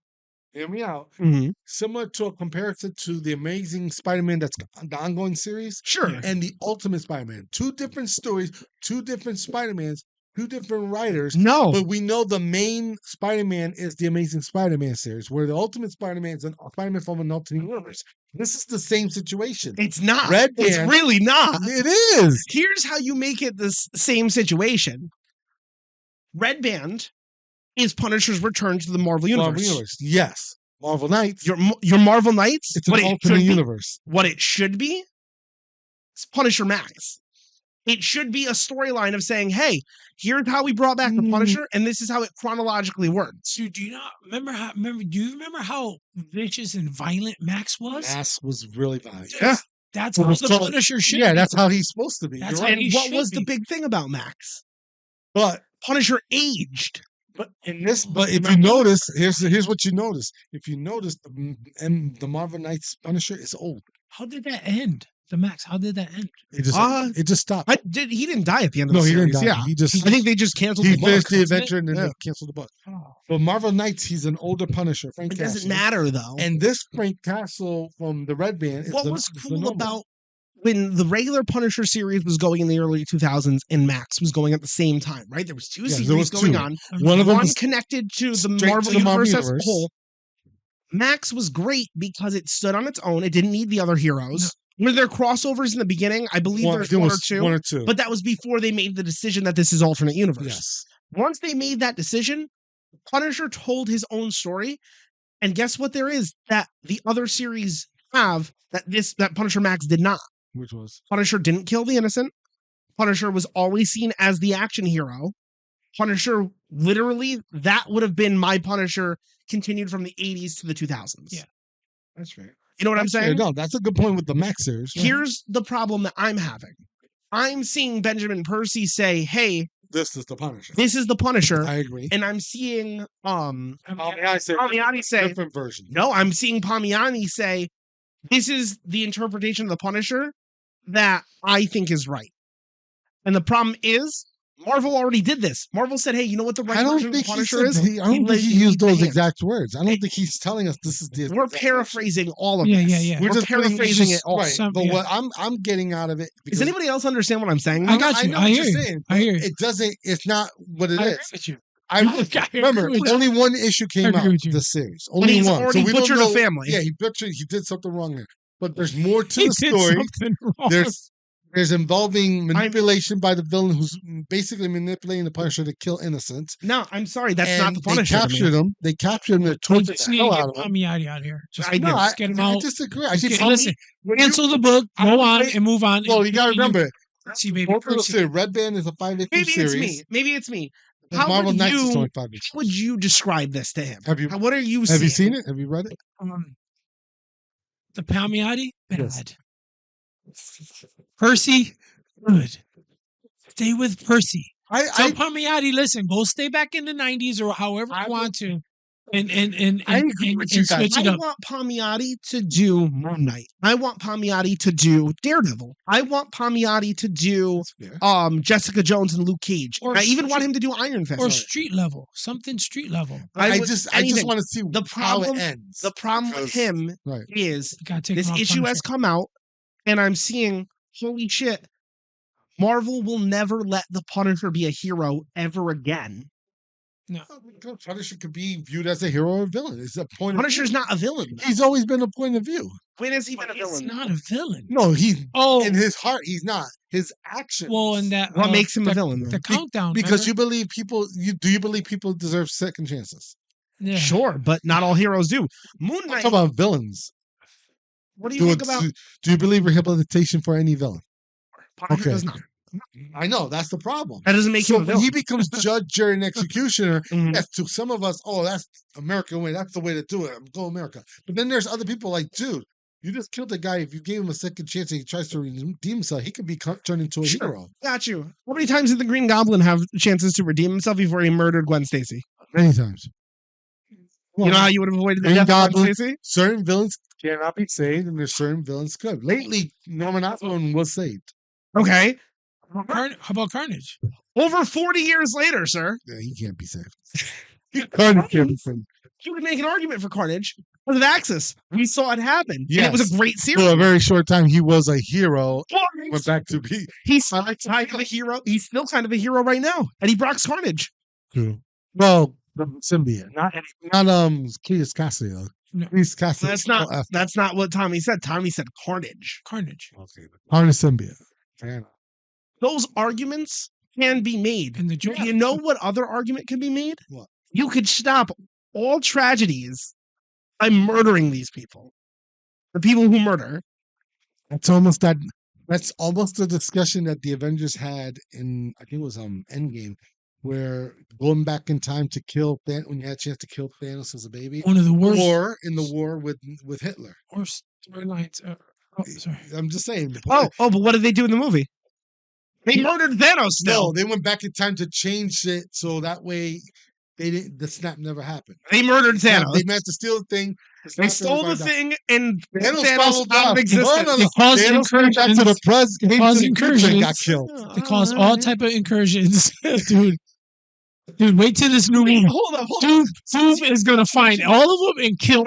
hear me out, Mhm. similar to a comparison to the Amazing Spider-Man that's the ongoing series Sure. and the Ultimate Spider-Man. Two different stories, two different Spider-Mans, two different writers. No. But we know the main Spider-Man is the Amazing Spider-Man series, where the Ultimate Spider-Man is a Spider-Man from an alternate universe. This is the same situation. It's not. Red It's Band- really not. It is. Here's how you make it the same situation. Red Band is Punisher's return to the Marvel Universe. Marvel Universe. Yes. Marvel Knights. Your Marvel Knights, It's an what it alternate should be, universe. what it should be, is Punisher Max. It should be a storyline of saying, hey, here's how we brought back the Punisher, and this is how it chronologically works. Dude, do you not remember how? Do you remember how vicious and violent Max was? Max was really violent. Yeah. That's Well, how it's the called- Punisher should. Yeah, be. that's how he's supposed to be. That's You're how right. he And what should was the be. big thing about Max? But Punisher aged. But if you notice, here's what you notice. If you notice, the Marvel Knights Punisher is old. How did that end? The Max. How did that end? It just stopped. He didn't die at the end of No, the he series. didn't die. Yeah. He just I think they just canceled he the book. finished the That's it? adventure and then Yeah. they canceled the book. Oh. But Marvel Knights, he's an older Punisher. Frank It doesn't Castle. matter, though. And this Frank Castle from the Red Band is What the, was is the cool normal. about when the regular Punisher series was going in the early 2000s and Max was going at the same time, right? There was two Yeah, there series was going two. on. One of them One was connected to the straight to Marvel the Marvel universe as a Universe. whole. Max was great because it stood on its own. It didn't need the other heroes. Were there crossovers in the beginning? I believe there's there one or was two. One or two. But that was before they made the decision that this is alternate universe. yes. Once they made that decision, Punisher told his own story. And guess what there is that the other series have that Punisher Max did not. Which was Punisher didn't kill the innocent. Punisher was always seen as the action hero. Punisher, literally, that would have been my Punisher continued from the 80s to the 2000s. Yeah. that's right. You know what I'm saying? No, that's a good point with the Max series. Here's the problem that I'm having. I'm seeing Benjamin Percy say, hey, This is the Punisher. this is the Punisher. I agree. And I'm seeing Palmiotti say, different version. no, I'm seeing Palmiotti say, this is the interpretation of the Punisher that I think is right. And the problem is, Marvel already did this. Marvel said, hey, you know what the right I don't version of the think Punisher is? I don't think he Leave used the those hand. exact words. I don't think he's telling us this is the. We're exact paraphrasing all of Yeah, this. yeah, yeah. We're just putting- paraphrasing just- it all. right. Some- But yeah. what I'm getting out of it. Does anybody else understand what I'm saying? I got you. know I what hear you're you. saying. I hear you. It doesn't. It's not what it I is. agree with you. I remember agree with you. only one issue came agree out with you. the series. But Only he's one. already we don't butchered a know. family. Yeah, he butchered. He did something wrong there. But there's more to He the did story. something wrong. There's involving manipulation by the villain who's basically manipulating the Punisher to kill innocents. No, I'm sorry. That's not And the Punisher. They to me. captured him. They captured him. They We tortured just the need to hell get out of him. Palmiotti out here. Just, I know. just get him I out. disagree. I Just think get- listen, cancel the book, go on, and move on. Well, and you gotta continue. remember, See, baby, both of those Percy. series, Red Band is a 5-issue Maybe series. it's me. Maybe it's me. and How Marvel would Knights is you- only 5 issues. How would you describe this to him? Have you What are you have seeing? you seen it? Have you read it? The Palmiotti, bad. Yes. Percy, good. Stay with Percy. I Tell Palmiotti, listen, go stay back in the 90s or however you want to, and I agree with you guys. switch it I up. want Palmiotti to do Moon Knight. I want Palmiotti to do Daredevil. I want Palmiotti to do Yeah. Jessica Jones and Luke Cage. Or I even want street- him to do Iron Fist. Or street level, something street level. I would- just anything. want to see The how problem- it ends. The problem with Because- him right. is You gotta take this him off issue Punisher. has come out, and I'm seeing, holy shit, Marvel will never let the Punisher be a hero ever again. Punisher could be viewed as a hero or a villain. It's a point. Punisher's of view. not a villain. He's always been a point of view. When has he been a He's villain? not a villain. No, he Oh, in his heart he's not. His actions. well, and that What makes him the, a villain? Then? The countdown, because you remember? believe people. Do you believe people deserve second chances? Yeah. Sure, but not all heroes do. Moon I'm Knight. talking about villains. What do you think about Do you believe rehabilitation for any villain? Punisher? okay. Does not. I know that's the problem. That doesn't make So him a when villain. he becomes judge, jury, and executioner, Mhm. yes, to some of us, oh, that's American way. That's the way to do it. Go America. But then there's other people like, dude, you just killed a guy. If you gave him a second chance and he tries to redeem himself, he could be turned into a Sure. hero. Got you. How many times did the Green Goblin have chances to redeem himself before he murdered Gwen Stacy? Many times. You know how you would have avoided the Green death of Gwen Goblin. Stacy? Certain villains cannot be saved, and there's certain villains could. Lately, Norman Osborn was saved. Okay. How about Carnage? Over 40 years later, sir, Yeah, he can't be saved. Carnage can't be saved. you could make an argument for Carnage because of Axis. We saw it happen. And it was Yes. a great series. For a very short time, he was a hero. Went back to be He's kind of a hero. He's still kind of a hero right now. Eddie Brock's Carnage. true. Well, the symbiote, not Cletus Cassidy. No. Cletus Cassidy. That's not what Tommy said. Tommy said Carnage. Carnage. Okay. Carnage symbiote. Fair Those arguments can be made. And the Joker. You know what other argument can be made? What? You could stop all tragedies by murdering these people. The people who murder. It's almost that That's almost the discussion that the Avengers had in, I think it was Endgame, where going back in time to kill when you had a chance to kill Thanos as a baby, One of the worst or in the war with Hitler. storylines. Sorry. I'm just saying. But what did they do in the movie? They murdered Thanos still. No, they went back in time to change it so that way the snap never happened. They murdered Thanos. They managed to steal the thing. They stole the thing and Thanos Thanos followed out of up. existence. No. They caused Thanos came back to the present. They caused and got incursions. killed. They cause all type of incursions, dude. Dude, wait till this new movie. Hold up. Doom is gonna find all of them and kill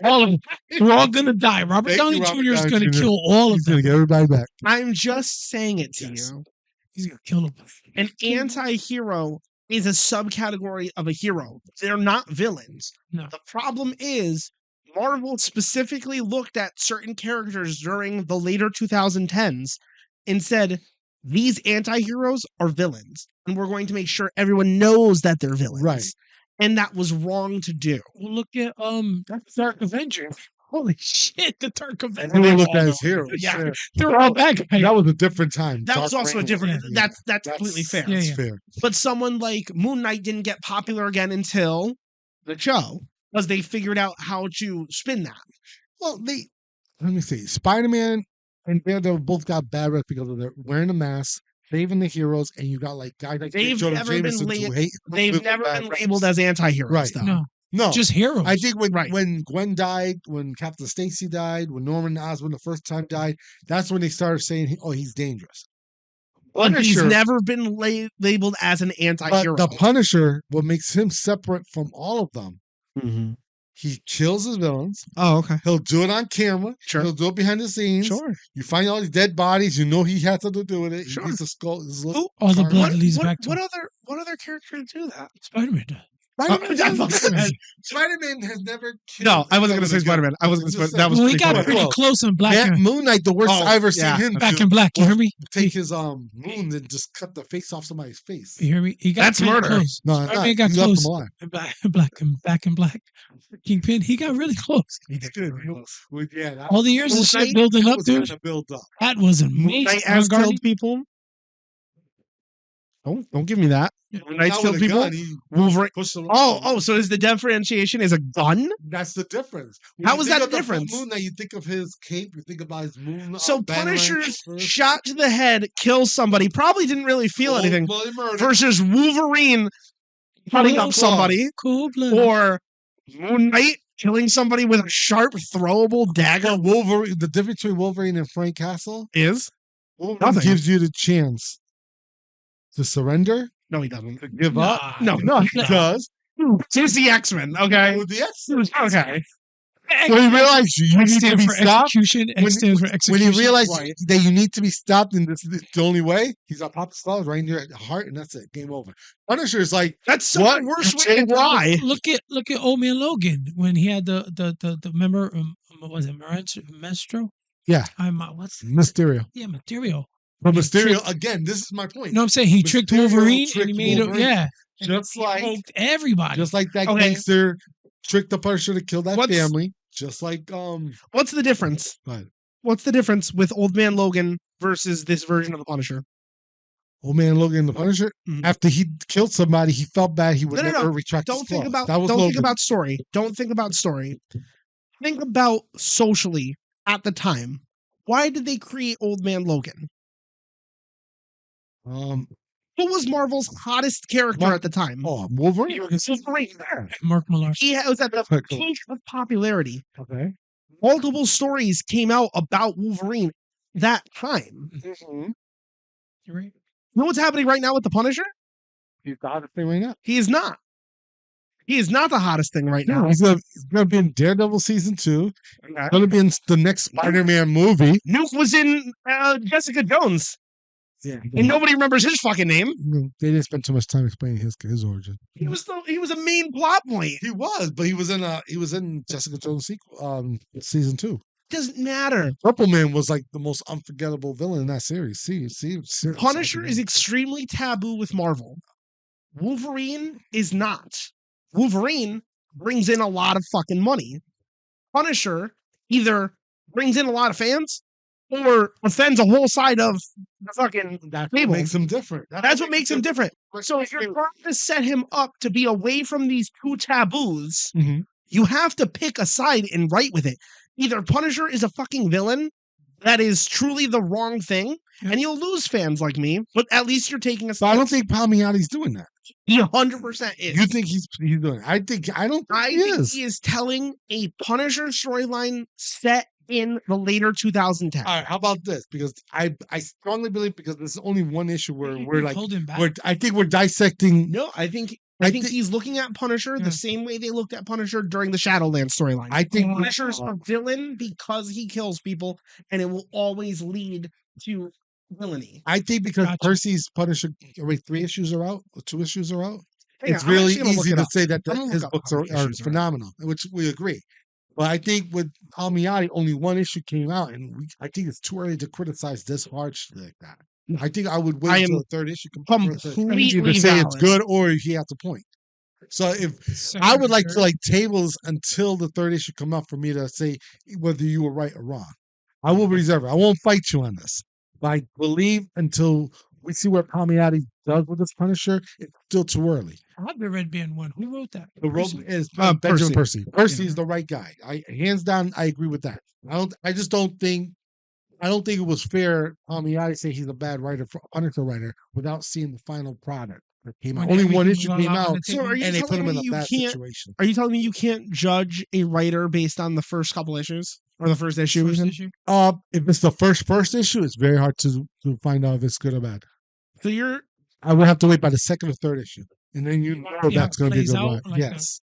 all of them. They're all gonna die. Robert Downey Jr. is gonna kill all of He's them. gonna get everybody back. I'm just saying it to Yes. you. He's gonna kill them. An anti-hero is a subcategory of a hero. They're not villains. No. The problem is Marvel specifically looked at certain characters during the later 2010s and said, these anti-heroes are villains, and we're going to make sure everyone knows that they're villains. Right. And that was wrong to do. Well, look at Dark Avenger. Holy shit, the Dark Avenger. And they looked at his heroes. Yeah. They're all bad guys. That was a different time. That was Dark also a Reign different. was- That's completely fair. Yeah, That's yeah. fair. But someone like Moon Knight didn't get popular again until the show, because they figured out how to spin that. Well, let me see. Spider-Man and Daredevil both got bad rep because of their wearing a mask, saving the heroes, and you got like guys like They've Jonah never been Jameson la- who hate. They've never been labeled as anti-heroes, Right. though. No, Just heroes. I think Right. when Gwen died, when Captain Stacy died, when Norman Osborn the first time died, that's when they started saying, "Oh, he's dangerous." But he's Punisher- never been labeled as an anti-hero. But the Punisher, what makes him separate from all of them, Mhm. he kills his villains. Oh, okay. He'll do it on camera. Sure. He'll do it behind the scenes. Sure. You find all these dead bodies. You know he had something to do with it. Sure. He gets a skull. His Who- all the car- blood leads back to what other characters do that? Spider-Man. Spider-Man has never killed. No, I wasn't going to say Spider-Man. I wasn't going to say that was Well, he pretty got funny. pretty close in Black Yeah, and Moon Knight, the worst Oh, I've ever yeah. seen him Back do, in Black. You hear me? take his moon and just cut the face off somebody's face. You hear me? He got That's kinda murder. close. No, Spider-Man got he left close. him alive. Back in Black. Kingpin. He got really close. He did very close. Well, yeah, that All the years of Moon shit Knight, building up, was dude. gonna build up. That was Moon amazing. Knight has Guardian- killed people. Don't give me that. Moon Knight's Not killed with a people. gun, he Wolverine. pushed him Oh, so is the differentiation is a gun? That's the difference. How you is think that of the difference? Moon Knight, you think of his cape, you think about his moon. So batarang Punisher's first. shot to the head, kills somebody, probably didn't really feel anything, Bloody murder. versus Wolverine cutting up somebody, Cool blood. or Moon Knight killing somebody with a sharp, throwable dagger. But Wolverine, the difference between Wolverine and Frank Castle, Is Wolverine Nothing. gives you the chance to surrender, no, he doesn't. to give up. No, he Nah. does. He's the X-Men. Okay, With the X. okay. When he realized you X need to stands be for stopped, execution. when- X stands for when execution. he realized Right. that you need to be stopped and this is the only way, he's gonna pop the stars right in your heart, and that's it. Game over. Punisher is like, That's such What? a worse You way say to die. Look at Old Man Logan when he had the remember what was it Maestro? yeah, What's Mysterio. Material. But He Mysterio, tricked- again, this is my point. No, I'm saying he tricked Mysterio Wolverine and he tricked made him Wolverine. and Just he like- poked everybody. Just like that Okay. gangster tricked the Punisher to kill that What's- family. Just like What's the difference? Right. What's the difference with Old Man Logan versus this version of the Punisher? Old Man Logan, the Punisher. Mhm. After he killed somebody, he felt bad. He would No, no, never no. retract. Don't his think claws. about That was don't think Logan. about story. Don't think about story. Think about socially at the time. Why did they create Old Man Logan? Um. Who was Marvel's hottest character Mark- at the time? Oh, Wolverine. Mark Millar. He was at the Okay, cool. peak of popularity. Okay. Multiple stories came out about Wolverine that time. Mm-hmm. You're right. You know what's happening right now with the Punisher? He's the hottest thing right now. He is not. He is not the hottest thing right now. He's gonna be in Daredevil season 2. Okay. Gonna be in the next Spider-Man movie. Nuke was in Jessica Jones, Yeah. and nobody remembers his fucking name. They didn't spend too much time explaining his origin. He was a main plot point. He was, but he was in Jessica Jones sequel, season 2. Doesn't matter. Purple Man was like the most unforgettable villain in that series. See, Punisher is extremely taboo with Marvel. Wolverine is not. Wolverine brings in a lot of fucking money. Punisher either brings in a lot of fans or offends a whole side of the fucking That's what table. makes him different. That's what makes him different. So if you're trying to set him up to be away from these two taboos, Mhm. you have to pick a side and write with it. Either Punisher is a fucking villain that is truly the wrong thing, and you'll lose fans like me, but at least you're taking a So I don't stance. think Palmiotti's doing that. He 100% is. You think he's doing it? I don't think he is. He is telling a Punisher storyline set in the later 2010s. All right, how about this? Because I strongly believe, because there's only one issue where You we're think like holding back? I think we're dissecting. No, I think I think thi- he's looking at Punisher Yeah. the same way they looked at Punisher during the Shadowlands storyline. I think Punisher's a villain because he kills people, and it will always lead to villainy. I think because Gotcha. Percy's Punisher, wait, 3 issues are out, or 2 issues are out. Hang It's on, I'm really actually gonna look easy it to up. say that I'm gonna his look up books how are many issues are out. phenomenal, which we agree. But I think with Palmiotti, only 1 issue came out, and I think it's too early to criticize this harshly like that. I think I would I wait am until the 3rd issue comes to completely say it's valid. good or he has a point. So if I would like to like tables until the 3rd issue come out for me to say whether you were right or wrong. I will reserve it. I won't fight you on this. But I believe until we see what Palmiotti does with this Punisher, it's still too early. I have the Red Band one. Who wrote that? The rope Percy? is Percy. Benjamin Percy. Percy Yeah. is the right guy. Hands down, I agree with that. I just don't think it was fair Palmiotti say he's a bad writer, for Punisher writer, without seeing the final product that came out. When Only 1 everything issue was came all out on out, the So table. are you and they put him telling in me a you bad can't? situation. Are you telling me you can't judge a writer based on the first couple issues or the first issue? First even? issue? If it's the first issue, it's very hard to find out if it's good or bad. So you're I would have to wait by the 2nd or 3rd issue, and then you know how that's it going to be a plays good out one. like that. Yes,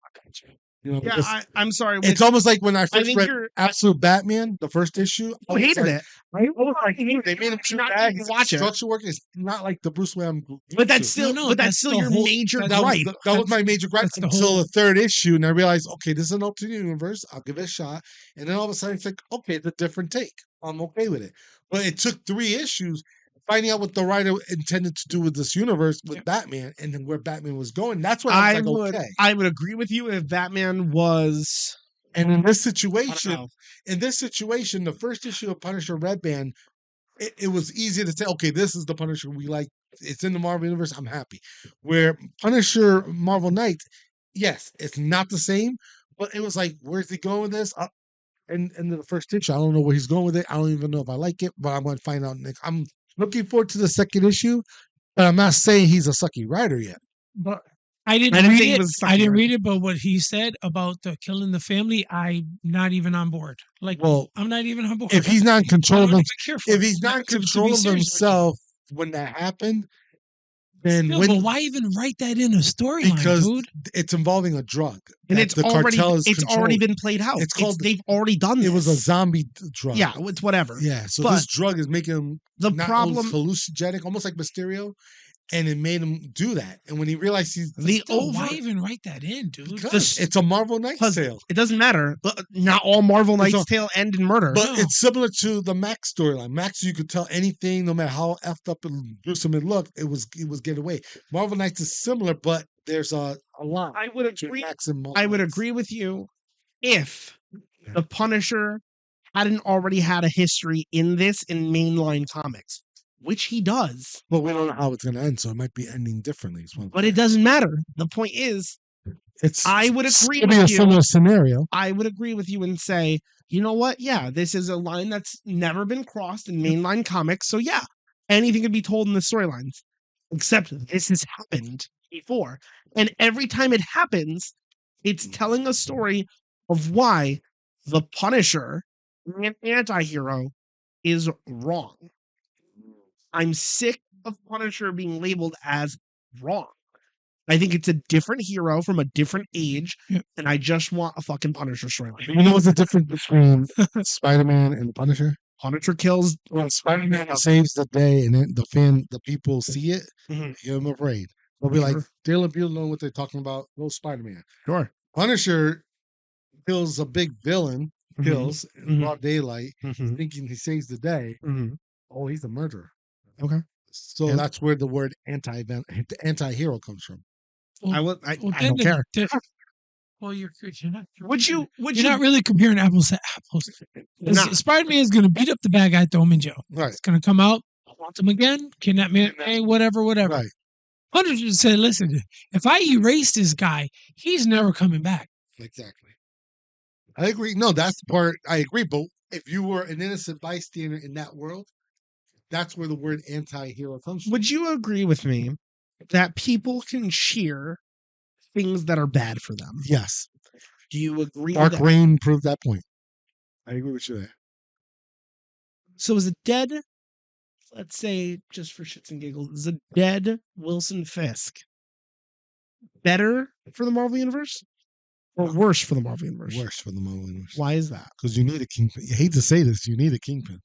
you know, yeah. because I'm sorry. it's almost like when I first think read you're. Absolute Batman, the first issue. I hated it. I was like, they made him too Not bad. even His watch it. structure work is not like the Bruce Wayne. But that's used to. still. No, but that's that's still the your whole- major that- gripe. That was my major gripe that's the until whole- the 3rd issue, and I realized, okay, this is an alternate universe. I'll give it a shot, and then all of a sudden, it's like, okay, it's a different take. I'm okay with it. But it took 3 issues finding out what the writer intended to do with this universe with Batman, and then where Batman was going. That's why I was like, okay. I would agree with you if Batman was. And in this I situation, don't the first issue of Punisher Red Band, it was easy to say, okay, this is the Punisher we like. It's in the Marvel Universe. I'm happy. Where Punisher Marvel Knight, yes, it's not the same, but it was like, where's he going with this? And the first issue, I don't know where he's going with it. I don't even know if I like it, but I'm going to find out next. I'm looking forward to the 2nd issue, but I'm not saying he's a sucky writer yet. But I didn't I didn't read think it it. was I didn't sucky. read it, but what he said about the killing the family, I'm not even on board. Like, Well, I'm not even on board. if he's not in I control of don't him, even care for if it. he's not in To be control of serious with you. himself when that happened, then Still, but why even write that in a storyline, because dude? it's involving a drug, And that it's the already cartel is it's already controlling. been played out. It's called- they've already done this. It was a zombie drug. Yeah, it's whatever. Yeah. So But this drug is making him The not problem hallucinogenic, almost like Mysterio, and it made him do that. And when he realized he's Still, why even write that in, dude? because it's a Marvel Knight sale. it doesn't matter. But not all Marvel It's Knight's Tale end in murder. But No. it's similar to the Max storyline. Max, you could tell anything, no matter how effed up and gruesome it looked, it was get away. Marvel Knights is similar, but there's a lot. I would between agree. Max and Marvel I would Knights. agree with you if the Punisher hadn't already had a history in this in mainline comics, which he does. But we don't know how it's going to end, so it might be ending differently. But it doesn't matter. The point is, I would agree it'll be with a you. similar scenario. I would agree with you and say, you know what? Yeah, this is a line that's never been crossed in mainline comics. So yeah, anything could be told in the storylines, except this has happened before. And every time it happens, it's telling a story of why the Punisher, an anti-hero, is wrong. I'm sick of Punisher being labeled as wrong. I think it's a different hero from a different age, and I just want a fucking Punisher storyline. You know what's the difference between Spider-Man and Punisher? Punisher kills. When Spider-Man saves the day, and then the people see it, Mhm. give them afraid. They'll be like, Sure. they'll be know what they're talking about. Go Spider-Man. Sure. Punisher kills a big villain, kills in Mhm. broad daylight, Mhm. thinking he saves the day. Mhm. Oh, he's a murderer. Okay. So Yeah. that's where the word anti-hero comes from. I Well, don't then care. Well, you're not. Would you? You're not really comparing apples to apples. Nah. Spider-Man is going to beat up the bad guy, throw him in jail. Right. It's going to come out, want him again, kidnap me, whatever. Right. 100% listen, if I erase this guy, he's never coming back. Exactly. I agree. No, that's the part I agree. But if you were an innocent bystander in that world, that's where the word anti-hero comes from. Would you agree with me that people can cheer things that are bad for them? Yes. Do you agree? Dark that? Reign proved that point. I agree with you there. So is a dead, let's say, just for shits and giggles, is a dead Wilson Fisk better for the Marvel Universe or worse for the Marvel Universe? Worse for the Marvel Universe. Why is that? Because you need a kingpin. I hate to say this, you need a kingpin.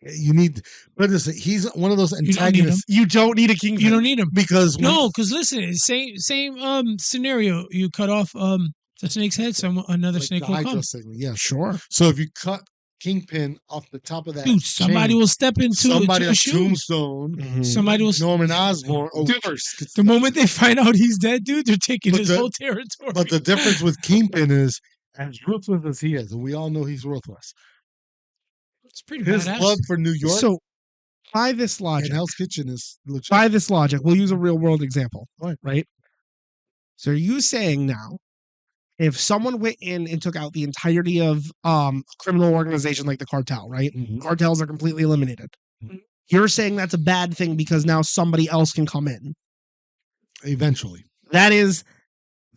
You need, but he's one of those antagonists. You don't need a kingpin. You don't need him. Because No, because listen, same scenario. You cut off the snake's head, another like snake the will Hydra come. signal, yeah. Sure. So if you cut Kingpin off the top of that, Dude, somebody chain, will step into somebody a like shoes. Tombstone, Mhm. Somebody will. Norman Osborn, or Dude, worse. The moment they find out he's dead, dude, they're taking But his the- whole territory. But the difference with Kingpin is, as ruthless as he is, and we all know he's ruthless, it's pretty his badass. love for New York So by this and logic, Hell's Kitchen is legit. we'll use a real world example, Right. right? So are you saying now, if someone went in and took out the entirety of a criminal organization like the cartel, right? Mhm. Cartels are completely eliminated. Mhm. You're saying that's a bad thing because now somebody else can come in. Eventually. That is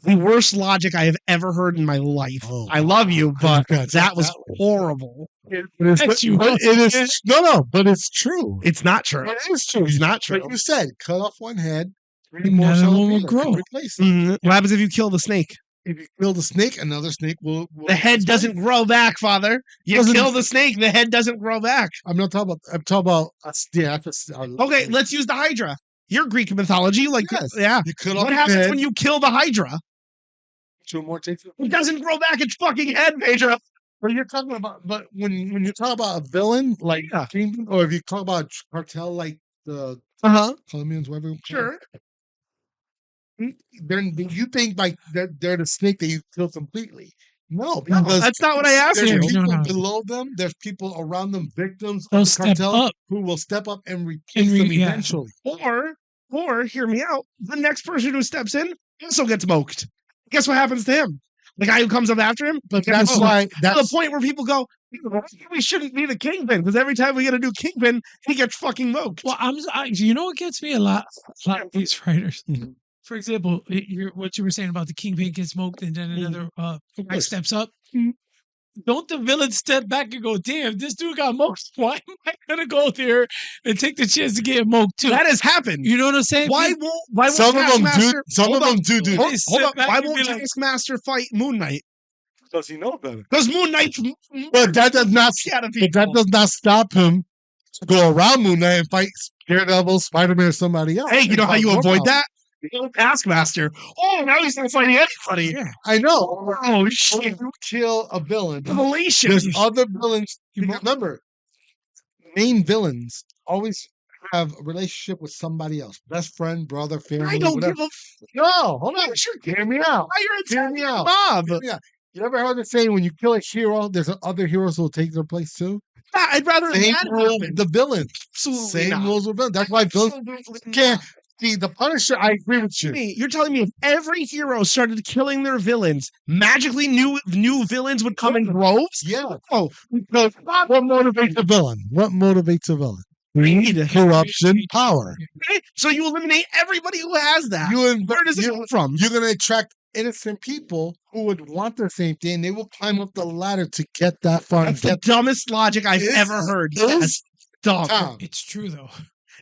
the worst logic I have ever heard in my life. Oh, I love you, but can't that take was that one. horrible. That's you. But it is no, but it's true. It's not true. It is true. It's not true. But you said cut off one head, three more Another shall one will appear grow. and replace it. Mhm. What happens if you kill the snake? If you kill the snake, another snake will The head doesn't grow back, Father. You Doesn't- kill the snake, the head doesn't grow back. I'm not talking about. I'm talking about. Yeah, that's Okay, let's use the Hydra. You're Greek mythology, like Yes. yeah. You cut off What the happens head, when you kill the Hydra? two more takes. It doesn't grow back its fucking head, Major. But you're talking about. But when you talk about a villain like Yeah. Kingpin, or if you talk about cartel like the Uh-huh. Colombians, whatever. Sure. You think like they're the snake that you kill completely. No, No, because that's not what I asked there's you. people No. below them. There's people around them, victims They'll of the step cartel, up. who will step up and replace them yeah. eventually. Or hear me out. The next person who steps in also gets smoked. Guess what happens to him? The guy who comes up after him, But gets that's smoked. why To the that's point where people go, we shouldn't be the Kingpin because every time we get a new Kingpin, he gets fucking smoked. Well, you know what gets me a lot of these writers. Mhm. For example, what you were saying about the Kingpin gets smoked and then another guy steps up. Mhm. Don't the villain step back and go, damn, this dude got moked. Why am I gonna go there and take the chance to get moked too? That has happened. You know what I'm saying? Why won't some of them do. Taskmaster- Some Hold of them on. do. They Hold sit up. back Why and won't be like- Taskmaster fight Moon Knight? Does he know better? Because Moon Knight. But that does not. But that does not stop him to go around Moon Knight and fight Daredevil, Spider-Man, or somebody else. Hey, you know how you More avoid power. that? You know, Taskmaster. Oh, now he's not fighting anybody. Yeah. I know. Oh When shit! you kill a villain, Revelation. there's other villains. You mo- Remember, main villains always have a relationship with somebody else, best friend, brother, family. I don't whatever. give a No, hold on. Hear me out. why you're Hear me out. Bob. Hear me out. You ever heard the saying when you kill a hero, there's other heroes who will take their place too? I'd rather Same that rule happen. with the villain. Absolutely Same not. rules with villains. That's why villains Absolutely can't not. see the Punisher. I agree with you. You're telling me if every hero started killing their villains, magically new villains would come in droves? Yeah. Oh, Because what motivates a villain? What motivates a villain? greed. Corruption, power. Okay, so you eliminate everybody who has that. You Where does it come from? You're going to attract innocent people who would want the same thing. They will climb up the ladder to get that far. That's the dumbest logic I've Is- ever heard. is- That's dumb. Tom. It's true though.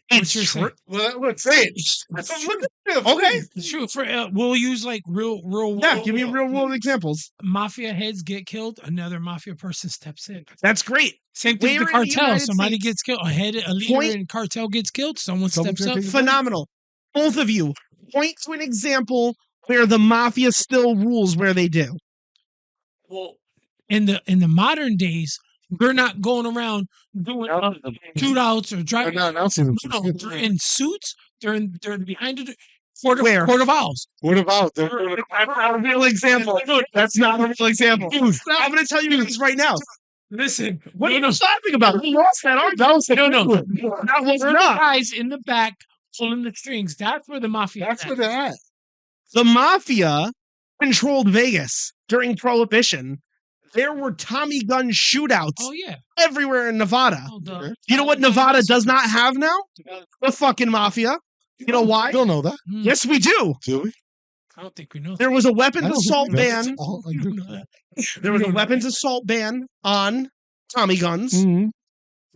It's you're true. saying. Well, let's say it. Okay. It's true. We'll use like real Yeah, give me real world examples. mafia heads get killed. Another mafia person steps in. That's great. Same thing with the Where in the cartel. United Somebody States- gets killed. A leader Point- in cartel gets killed. Someone Someone's steps gonna up. take Phenomenal. Both of you, point to an example where the mafia still rules where they do. Well, in the modern days, they're not going around doing shootouts or They're driving. not announcing them. No, they're in suits. They're behind it. Where? Court of Owls. What about That's not a real example. That's not a real example. Dude, I'm going to tell you this right now. listen. What are you laughing about? You lost that argument. That was No. That was We're the not. guys in the back pulling the strings. That's where the mafia. That's where they're at. The mafia controlled Vegas during Prohibition. There were Tommy gun shootouts Oh yeah. everywhere in Nevada. Oh, You know what Nevada does not have now? The fucking mafia. You know why? You don't know that, Yes, we do. do we? I don't think we know. There was a weapons I don't assault think that's ban. all I We do. don't know that. There was a weapons assault ban on Tommy guns. Mhm.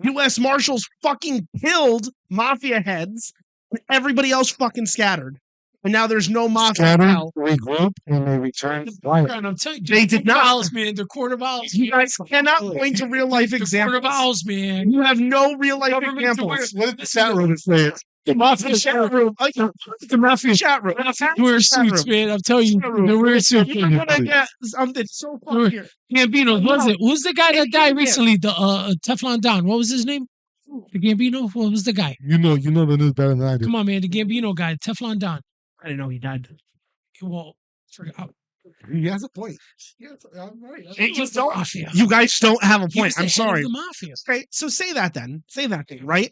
U.S. Marshals fucking killed mafia heads. And everybody else fucking scattered. And now there's no mafia. Scattered, Now. regroup, and they return. Right. I'm telling you, They did not. Owls, man. They're Court of Owls. You guys cannot point to real life They're Court examples. of Owls, man. You have no real life Government examples. What did the chat room say? The mafia Chat room. The mafia Chat room. wear Chat suits, room. man. I'm telling you, Chat room. they wear suits. You're gonna get something so funny here. Gambino, was it? Who's the guy that died Yeah. recently? The Teflon Don. What was his name? The Gambino. What was the guy? You know the news better than I do. Come on, man. The Gambino guy, Teflon Don. I didn't know he died. Well, forgot. He has a point. Yes, I'm right. It just don't. Mafia. You guys don't have a He was point. the I'm head of sorry. The mafia. Okay, so say that then. Say that thing, right?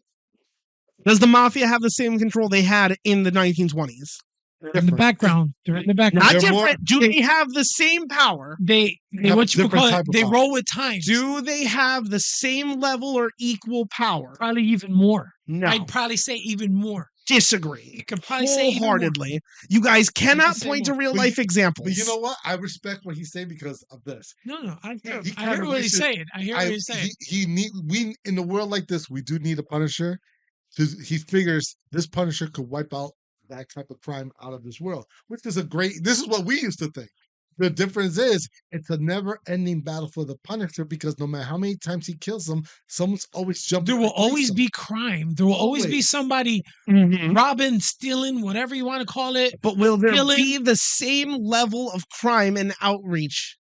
Does the mafia have the same control they had in the 1920s? In the background. They're in the background. Not They're different. more- Do they have the same power? They have what you different call it? type of They power. roll with times. Do they have the same level or equal power? Probably even more. No. I'd probably say even more. Disagree. You could probably say even more. Wholeheartedly. You guys cannot say point to more. real But life examples. But you know what? I respect what he's saying because of this. No, I He hear kinda what he's wishes- saying. I hear what he's saying. He need we in a world like this, we do need a Punisher. He figures this Punisher could wipe out that type of crime out of this world, which is this is what we used to think. The difference is it's a never-ending battle for the Punisher because no matter how many times he kills them, someone's always jumping. There to will replace always him. be crime. There will always be Always. somebody Mhm. robbing, stealing, whatever you want to call it. But will there Killing- be the same level of crime and outreach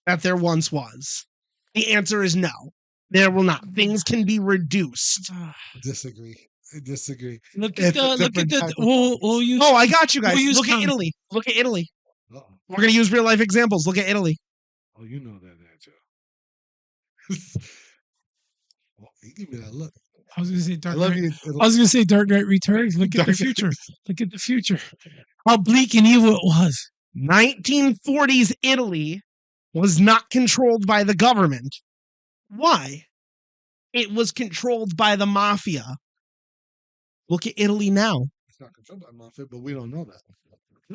that there once was? The answer is no. There will not. Things can be reduced. Disagree. I disagree. Look It's at a the different type of- we'll use Oh, I got you guys. We'll use Look at counts. Italy. Look at Italy. Uh-oh. We're going to use real life examples. Look at Italy. Oh, you know that, Joe. Well, you give me that look. I was gonna say I Dark love Knight. you. I was gonna say Dark Knight Returns. Look at Dark the Knight future. Look at the future. How bleak and evil it was. 1940s Italy was not controlled by the government. Why? It was controlled by the mafia. Look at Italy now. It's not controlled by mafia, but we don't know that.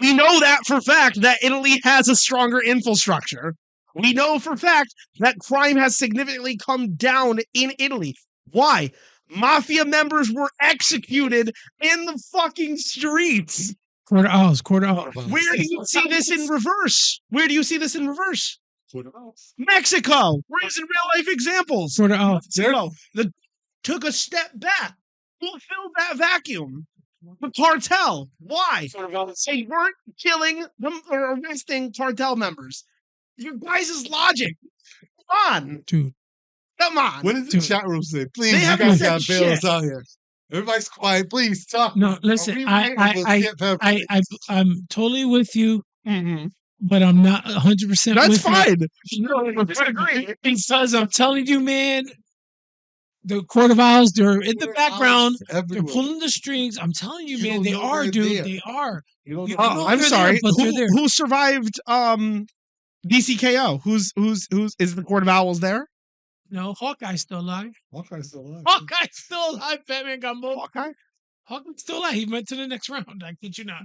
We know that for fact that Italy has a stronger infrastructure. We know for fact that crime has significantly come down in Italy. Why? Mafia members were executed in the fucking streets. Court of Owls. Court of Owls. Where do you see this in reverse? Where do you see this in reverse? What about? Mexico. We're using real life examples. Court of Owls. Zero. Took a step back. Who filled that vacuum? The cartel. Why? They weren't killing them or arresting cartel members. Your guys' logic. Come on. Dude. Come on. What does the Dude. chat room say? Please, They you haven't guys said gotta bail us shit. out here. Everybody's quiet. Please talk. No, listen. I'm totally with you, Mhm. but I'm not 100% That's with fine. you. Because I'm telling you, man, the Court of Owls, they're in the background. They're Everywhere. pulling the strings. I'm telling you, You man, don't they know are, they're dude. there. They are. You don't You know. don't know I'm they're sorry. there, but they're there. Who survived DCKO? Who's is the Court of Owls there? No, Hawkeye's still alive. Hawkeye's still alive. Hawkeye's still alive. Batman got moved. Hawkeye? Hawkeye's still alive. He went to the next round. I kid you not.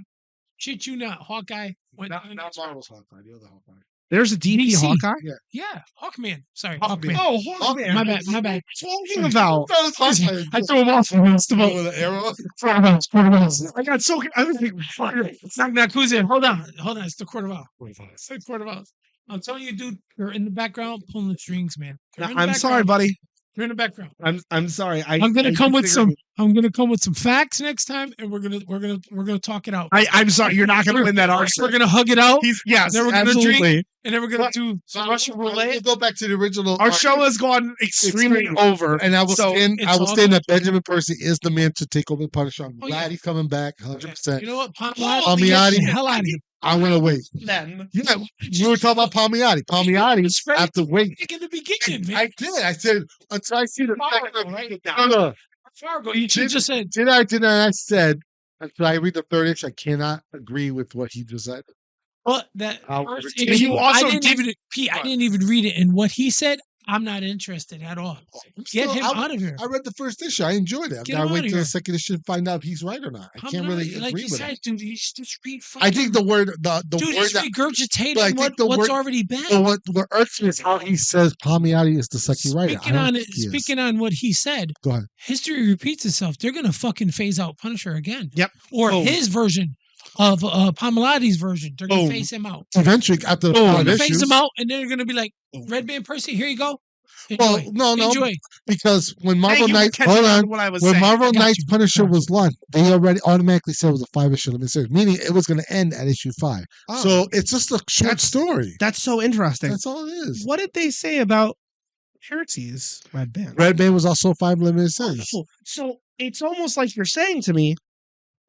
Shit you not. Hawkeye went to Not, the not next round. Marvel's Hawkeye, the other Hawkeye. There's a DP DC. Hawkeye? Yeah, Hawkman. Sorry, Hawkman. Hawkman. Oh, Hawkman. My bad. My bad. Talking about. That was Hawkeye. I threw him off. I missed him With an arrow. Court of Owls. Court of Owls. I got so. I was like, fuck. It's not Nakuze. Hold on. It's the Court of Owls. It's the Court of Owls. I'm telling you, dude, you're in the background pulling the strings, man. They're in the I'm sorry, background. buddy. You're in the background. I'm sorry. I'm gonna I come with disagree. some facts next time, and we're gonna talk it out. I'm sorry. You're not gonna win that We're argument. gonna hug it out. Yes, Then we're gonna absolutely. drink, and then we're gonna do some Russian We'll roulette. go back to the original. Our show has gone extremely over, and I will so stand. it's I will all stand good. that Benjamin Percy is the man to take over the Punisher. I'm Oh, glad yeah. he's coming back, 100%. You know what? Palmiotti. Get the hell out of here. I want to wait. then Yeah, you were talking about Palmiotti. Palmiotti, It's ready I have to wait. in the beginning, man. I did. I said until I see the Fargo, right? No. Fargo, you should just said. Did I? I said until I read the third issue, I cannot agree with what he just said. Well, that I'll first retain- issue, You also I didn't did- even Pete, I didn't even read it, and what he said, I'm not interested at all. Get him out of here. I read the first issue. I enjoyed it. I've Get got him to wait outta till the here. second issue to find out if he's right or not. I can't really like agree you with said, it. dude, you just read. I think the word the Dude, word he's that regurgitating but I think the what's word- already been. but what irks me is how he says Palmiotti is the second writer. I don't think he is. Speaking on what he said, Go ahead. history repeats itself. They're gonna fucking phase out Punisher again. Yep. Or Boom. his version of Palmiotti's version. They're gonna Boom. phase him out. Eventually, after the They're five gonna phase issues, him out, and then they're gonna be like, Red Band Percy, here you go. well, Enjoy. no, Enjoy. because when Marvel Thank you for Knights, catching hold on on, to what I was when saying. Marvel got Knights you. Punisher Got you. was launched, they already automatically said it was a 5 issue limited series, meaning it was going to end at issue 5. Oh, So it's just a short That's- story. that's so interesting. That's all it is. What did they say about Percy's Red Band? Red Band was also a 5 limited series. So it's almost like you're saying to me,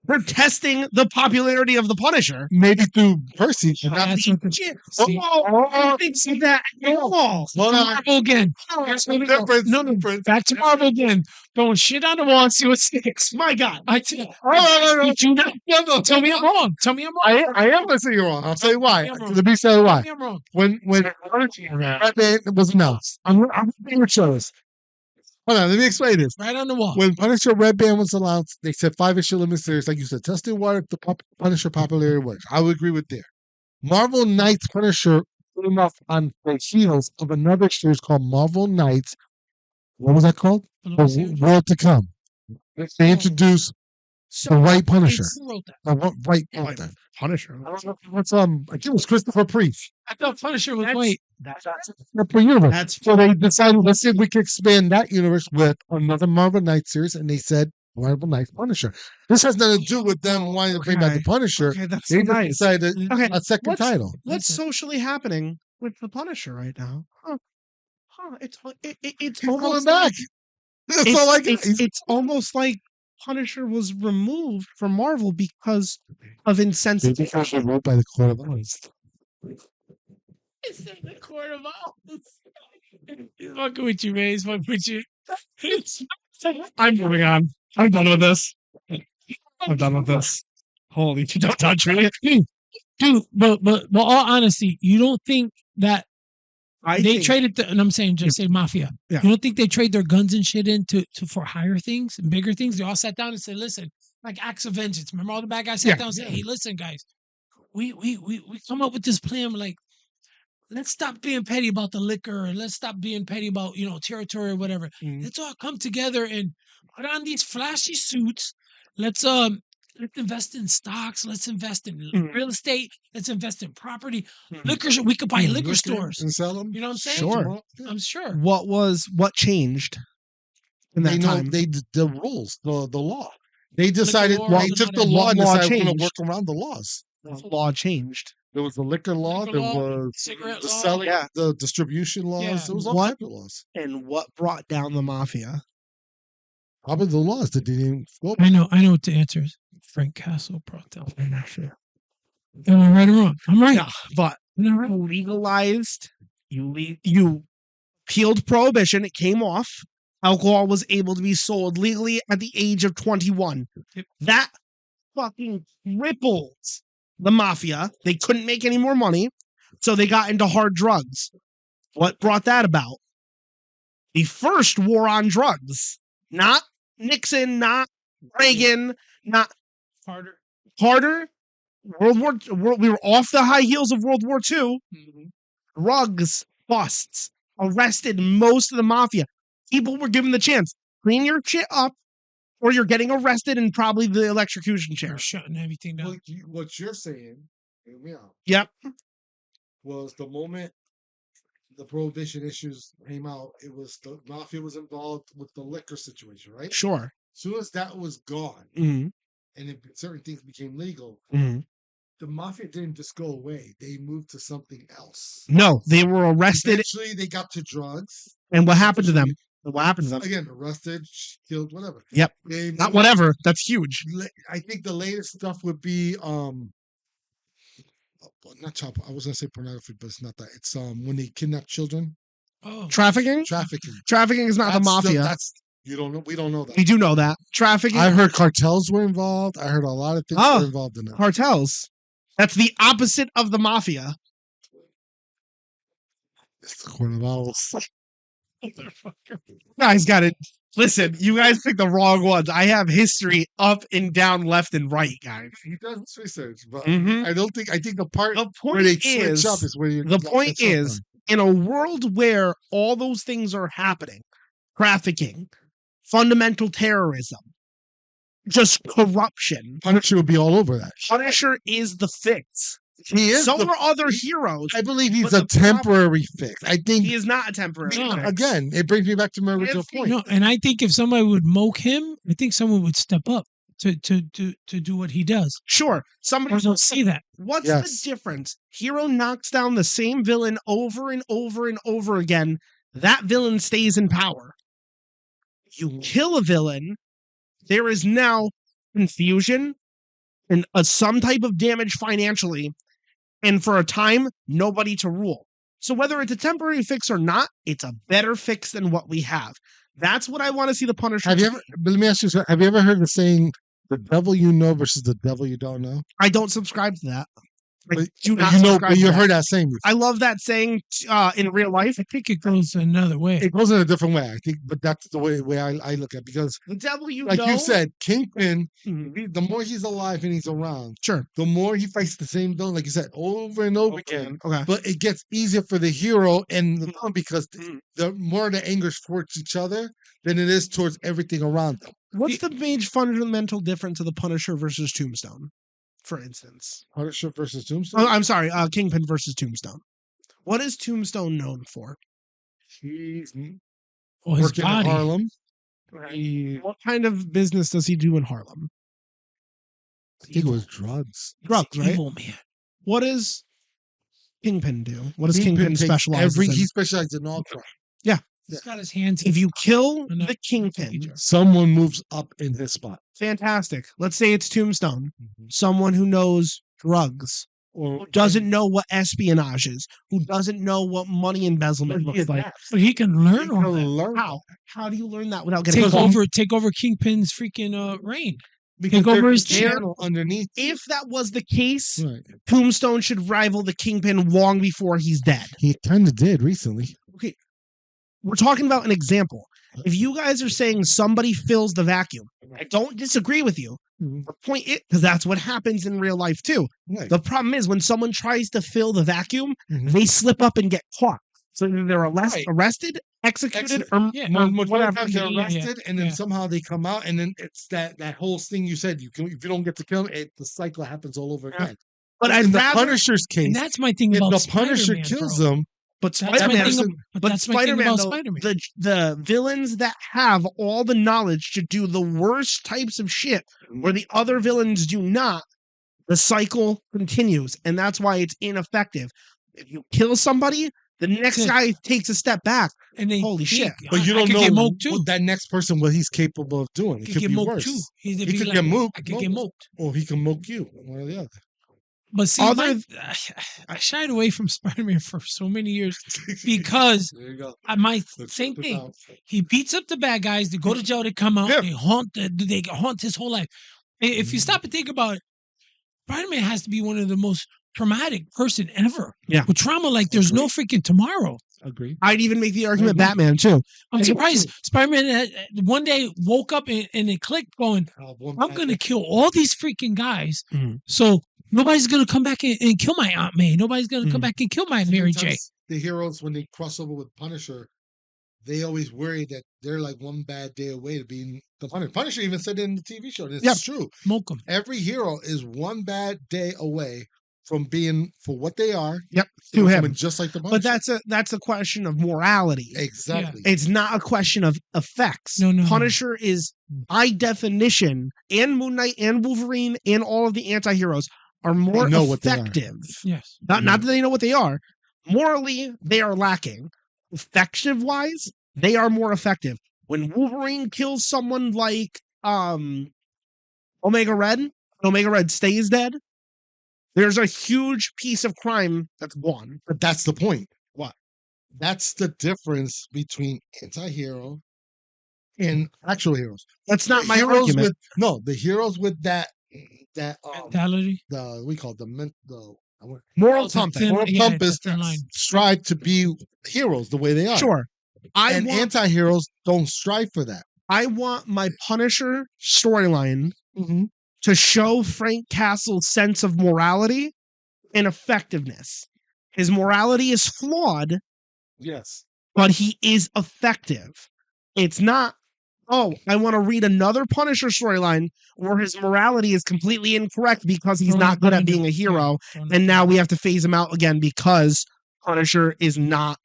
they're testing the popularity of the Punisher. Maybe through Percy. but not That's the- what the- See? I didn't see that at all. Hold on. Marvel again. Here's what we go. Difference, No, difference. back to Marvel again. Throwing shit on the wall and see what sticks. My God. I tell you. no. You do not. No, Tell me I'm wrong. Tell me I'm wrong. I am going to say you're wrong. I'll tell you why. I'm wrong. Let me tell you why. Tell me I'm wrong. When Red Band was announced, I'm favorite shows. Hold on, let me explain this. Right on the wall. When Punisher Red Band was announced, they said 5 issue limited series, like you said, testing what the Punisher popularity was. I would agree with there. Marvel Knights Punisher came off on the heels of another series called Marvel Knights. What was that called? The World to Come. They introduced the White Punisher. Who wrote that? The White Panther. Punisher. I don't know what's I think it was Christopher Priest. I thought Punisher was That's- white. That's Separate universe. That's So they decided, let's see if we can expand that universe with another Marvel Knights series, and they said Marvel Knights Punisher. This has nothing to do with them wanting to bring back the Punisher. okay. That's They so just nice. decided Okay, a second what's- title. What's That's it. socially happening with the Punisher right now? It's He's almost going like, back. That's all I get. it's almost like Punisher was removed from Marvel because of insensitivity. wrote by the Court of Owls. It's in the court of owls. He's fucking with you, man. He's fucking with you. I'm moving on. I'm done with this. I'm done with this. Holy, don't touch me. Dude, but all honesty, you don't think that I they think- traded and I'm saying just say mafia. Yeah. You don't think they trade their guns and shit in to for higher things and bigger things? They all sat down and said, listen, like acts of vengeance. Remember all the bad guys sat Yeah. down and said, hey, listen, guys, we come up with this plan. We're like, let's stop being petty about the liquor, or let's stop being petty about, territory or whatever. Mhm. Let's all come together and put on these flashy suits. Let's invest in stocks. Let's invest in real estate. Let's invest in property. Mhm. Liquor. We could buy liquor stores. and sell them. You know what I'm saying? Sure. I'm sure. What changed in that They know time? the rules, the law. They decided law, they the took the money. law and What law decided we're going to changed? work around the laws. The law changed. There was the liquor law. Liquor There law, was cigarette the law. selling, Yeah. the distribution laws. Yeah. There was all What? kinds of laws. And what brought down the mafia? Probably the laws that didn't go. I know what the answer is. Frank Castle brought down the mafia. Am I right or wrong? I'm right. Yeah, but I'm not right. you legalized. You peeled prohibition. It came off. Alcohol was able to be sold legally at the age of 21. Yep. That fucking crippled the mafia. They couldn't make any more money, so they got into hard drugs. What brought that about? The first war on drugs. Not Nixon, not Reagan, not Harder. Carter. We were off the high heels of World War II. Drugs busts arrested most of the mafia. People were given the chance. Clean your shit up, or you're getting arrested and probably the electrocution chair. They're shutting everything down. What you're saying, hear me out, Yep. was the moment the prohibition issues came out, it was the mafia was involved with the liquor situation, right? Sure. As soon as that was gone, Mhm. and certain things became legal, Mhm. the mafia didn't just go away; they moved to something else. No, they were arrested. Eventually, they got to drugs. And what happened to them? What happened to them? Again, arrested, killed, whatever. Yep. They Not moved- whatever. That's huge. I think the latest stuff would be not child. I was gonna say pornography, but it's not that. It's when they kidnap children. Oh, Trafficking? Trafficking. Trafficking is not the mafia. That's you don't know. We don't know that. We do know that. Trafficking. I heard cartels were involved. I heard a lot of things were involved in that. Cartels. That's the opposite of the mafia. It's the corner vowels. Guys got it. Listen, you guys picked the wrong ones. I have history up and down, left and right, guys. He does his research, but Mhm. I don't think. I think the part The where they point is, switch up is where you. the point is, in a world where all those things are happening, trafficking, fundamental terrorism, just corruption, Punisher would be all over that. Punisher is the fix. He is. So are other heroes. I believe he's but a the problem- temporary fix. I think He is not a temporary No. fix. again, it brings me back to my original If- point. no, and I think if somebody would moke him, I think someone would step up to do what he does. Sure, I somebody don't see that. What's Yes. the difference? Hero knocks down the same villain over and over and over again. That villain stays in power. You kill a villain, there is now confusion and some type of damage financially, and for a time, nobody to rule. So whether it's a temporary fix or not, it's a better fix than what we have. That's what I want to see the Punisher. Have you ever? But let me ask you: have you ever heard the saying, "The devil you know versus the devil you don't know"? I don't subscribe to that. I But, do but not you know, subscribe but to you that. heard that saying. Before. I love that saying in real life. I think it goes another way. It goes in a different way, I think, but that's the way I look at it, because, The devil you like know. you said, Kingpin. Mhm. The more he's alive and he's around, Sure. the more he fights the same villain, like you said, over and over again. Okay. But it gets easier for the hero and the villain because Mhm. the more the anger's towards each other than it is towards everything around them. What's the major fundamental difference of the Punisher versus Tombstone, for instance? Punisher versus Tombstone. Oh, I'm sorry, Kingpin versus Tombstone. What is Tombstone known for? He's Oh, his working in body. Harlem. What kind of business does he do in Harlem? I think it was drugs. Drugs, right? Evil man. What does Kingpin do? What does Kingpin Kingpin takes specialize in? He specializes in all crime. He's got his hands. If you kill No, the Kingpin, Someone moves up in his spot. fantastic. Let's say it's Tombstone, someone who knows drugs, Or who doesn't know what espionage is, who doesn't know what money embezzlement looks like. But he can learn all that. learn How? How do you learn that without getting Take caught? take over Kingpin's freaking reign. because Take over there's his a chair. channel underneath. If that was the case, Right. Tombstone should rival the Kingpin long before he's dead. He kind of did recently. We're talking about an example. If you guys are saying somebody fills the vacuum, I don't disagree with you. The point is, because that's what happens in real life too. Right. The problem is when someone tries to fill the vacuum, Mhm. they slip up and get caught. So either they're Right. arrested, executed, or Yeah. Most whatever. times they're Yeah, yeah, arrested, and then yeah. somehow they come out, and then it's that whole thing you said. If you don't get to kill them, the cycle happens all over Yeah. again. But in I'd the rather. Punisher's case, And that's my thing if about the Punisher Spider-Man, kills bro. them, But That's my Spider-Man, thing. person- but That's my thing Spider-Man, about though, Spider-Man. the villains that have all the knowledge to do the worst types of shit, where the other villains do not, the cycle continues, and that's why it's ineffective. If you kill somebody, the next it. guy takes a step back. And they Holy shit. but you I don't could know get moked too. what that next person what he's capable of doing. I It could could get be moked worse. too. He'd He be could like, get moked. I could get moked. Or he can moke you, one or the other. But see, Other- I shied away from Spider-Man for so many years because there you go. my Let's same check this thing. out. He beats up the bad guys. They go to jail. They come out. Yeah. They haunt his whole life. If you stop and think about it, Spider-Man has to be one of the most traumatic person ever. Yeah. With trauma like there's no freaking tomorrow. Agreed. I'd even make the argument agree. Batman too. I'm surprised Spider-Man one day woke up and it clicked, going, One "I'm bad gonna day. kill all these freaking guys, Mhm. so nobody's gonna come back and kill my Aunt May. Nobody's gonna come Mhm. back and kill my Mary J." Sometimes the heroes, when they cross over with Punisher, they always worry that they're like one bad day away to being the Punisher. Punisher even said it in the TV show. And it's Yep. true. Smoke them. Every hero is one bad day away from being for what they are. Yep, To to becoming him. just like the Punisher. But that's a question of morality. Exactly. It's not a question of effects. No. Punisher is by definition, and Moon Knight and Wolverine and all of the anti-heroes are more know what they are. effective. Yes. Not that they know what they are. Morally, they are lacking. Effective wise, they are more effective. When Wolverine kills someone like Omega Red, and Omega Red stays dead, there's a huge piece of crime that's gone. But that's the point. What? That's the difference between anti-hero and actual heroes. That's not The my heroes argument. the heroes with that Mentality. the we call it the Moral the something. thin- moral yeah, compass the thin line. strive to be heroes the way they are. Sure. And anti-heroes don't strive for that. I want my Punisher storyline Mm-hmm. to show Frank Castle's sense of morality and effectiveness. His morality is flawed, Yes. but he is effective. It's not, I want to read another Punisher storyline where his morality is completely incorrect because he's not good at being a hero, and now we have to phase him out again because Punisher is not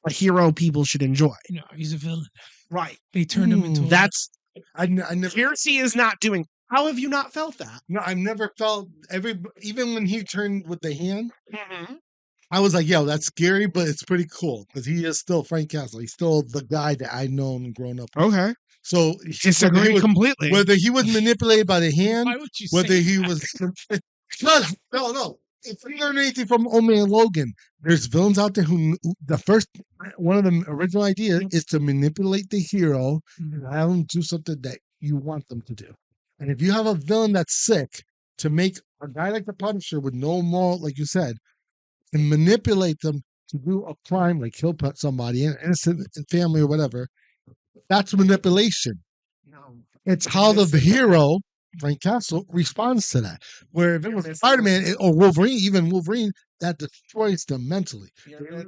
a hero people should enjoy. No, he's a villain. Right. They turned him into. That's I never. Piercy is not doing. How have you not felt that? No, I've never felt even when he turned with the hand. I was like, yo, that's scary, but it's pretty cool because he is still Frank Castle. He's still the guy that I know and grown up with. Okay. So Disagree completely. whether he was manipulated by the hand, Why would you whether say he that? was no. If you learn anything from Old Man Logan, there's villains out there who one of the original ideas is to manipulate the hero and have them do something that you want them to do. And if you have a villain that's sick, to make a guy like the Punisher with no moral, like you said, and manipulate them to do a crime like kill somebody, an innocent family or whatever, that's manipulation. It's how the hero, Frank Castle, responds to that. Where if it was Spider-Man or Wolverine, even Wolverine, that destroys them mentally.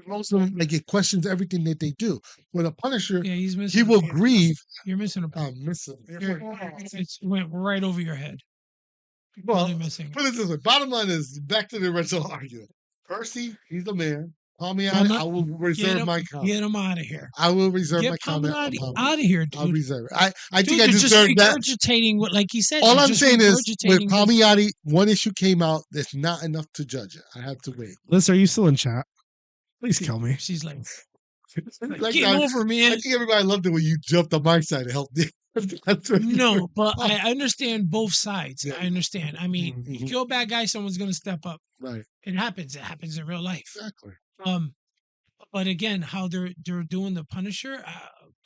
Most of them, like, it questions everything that they do. With a Punisher, Yeah, he's missing. he will grieve. You're missing a point. Missing. It went right over your head. Well, Really missing. put it this way. Bottom line is back to the original argument. Percy, he's the man. Palmiotti, I will reserve my comment. Get him out of here. I will reserve my Get comment. Palmiotti out of here, dude. I'll reserve it. I Dude, think I you're just deserve that. regurgitating what, like he said. All you're I'm just saying is, with regurgitating Palmiotti, one issue came out. That's not enough to judge it. I have to wait. Liz, are you still in chat? Please kill me. She's like, Like, get over, I man. think everybody loved it when you jumped on my side to help me. That's what No, but I understand both sides. Yeah. I understand. I mean, you Mhm. kill a bad guy, someone's gonna step up. Right. It happens. It happens in real life. Exactly. But again, how they're doing the Punisher,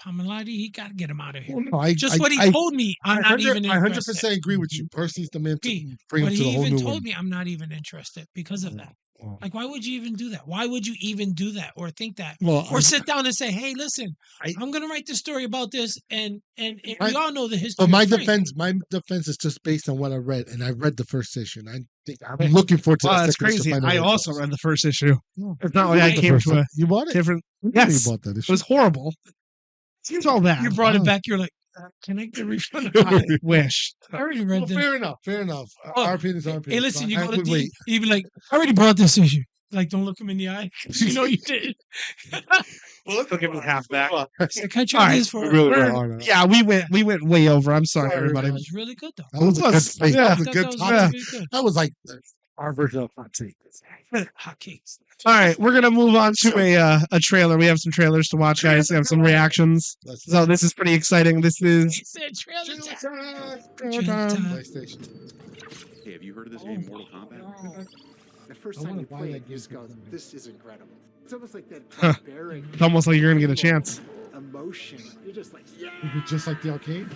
Palmiotti, he got to get him out of here. Well, no, Just what he told me, I'm not even I interested. 100% agree with you. Percy's the man to Pete, bring him But to he the whole even new told one. me I'm not even interested because of that. Well, Like, why would you even do that? Why would you even do that or think that? well, Or sit down and say, hey, listen, I- I'm going to write this story about this. And My- we all know the history. but my of Frank. defense is just based on what I read, and I read the first issue, and I think I'm looking forward to Wow, that that's second issue to crazy. find out I what it also was. read the first issue. Yeah. It's not like I Right. came to a You bought it? different. Yes. Yes, You bought that it issue. was horrible. Seems all bad. You brought it Wow. back. You're like, can I get a refund? I wish. I already read Well, this. fair enough. Fair enough. Oh, Our opinions are our Hey, opinions. listen, you I go to would D, wait. you be like, I already brought this issue. Like, don't look him in the eye. You know you did. Well, let's give me half back. Like, I tried All right, this for really We're- went hard on it. Yeah, we went way over. I'm sorry, Sorry, everybody. It was really good, though. That was a good Plus, fight. yeah. That was a I thought good that was topic. really good. That was like our version of hot take. Hotcakes. All right, we're gonna move on to a trailer. We have some trailers to watch, guys. We have some reactions. So this is pretty exciting. This is He said trailer time. Trailer time. PlayStation. Hey, have you heard of this game, Mortal Kombat? The first I time wanna you buy play that it, you just game. go, this is incredible. It's almost like that Huh. barbaric it's almost like you're gonna get a chance. emotion. You're just like, yeah. Is it just like the arcade?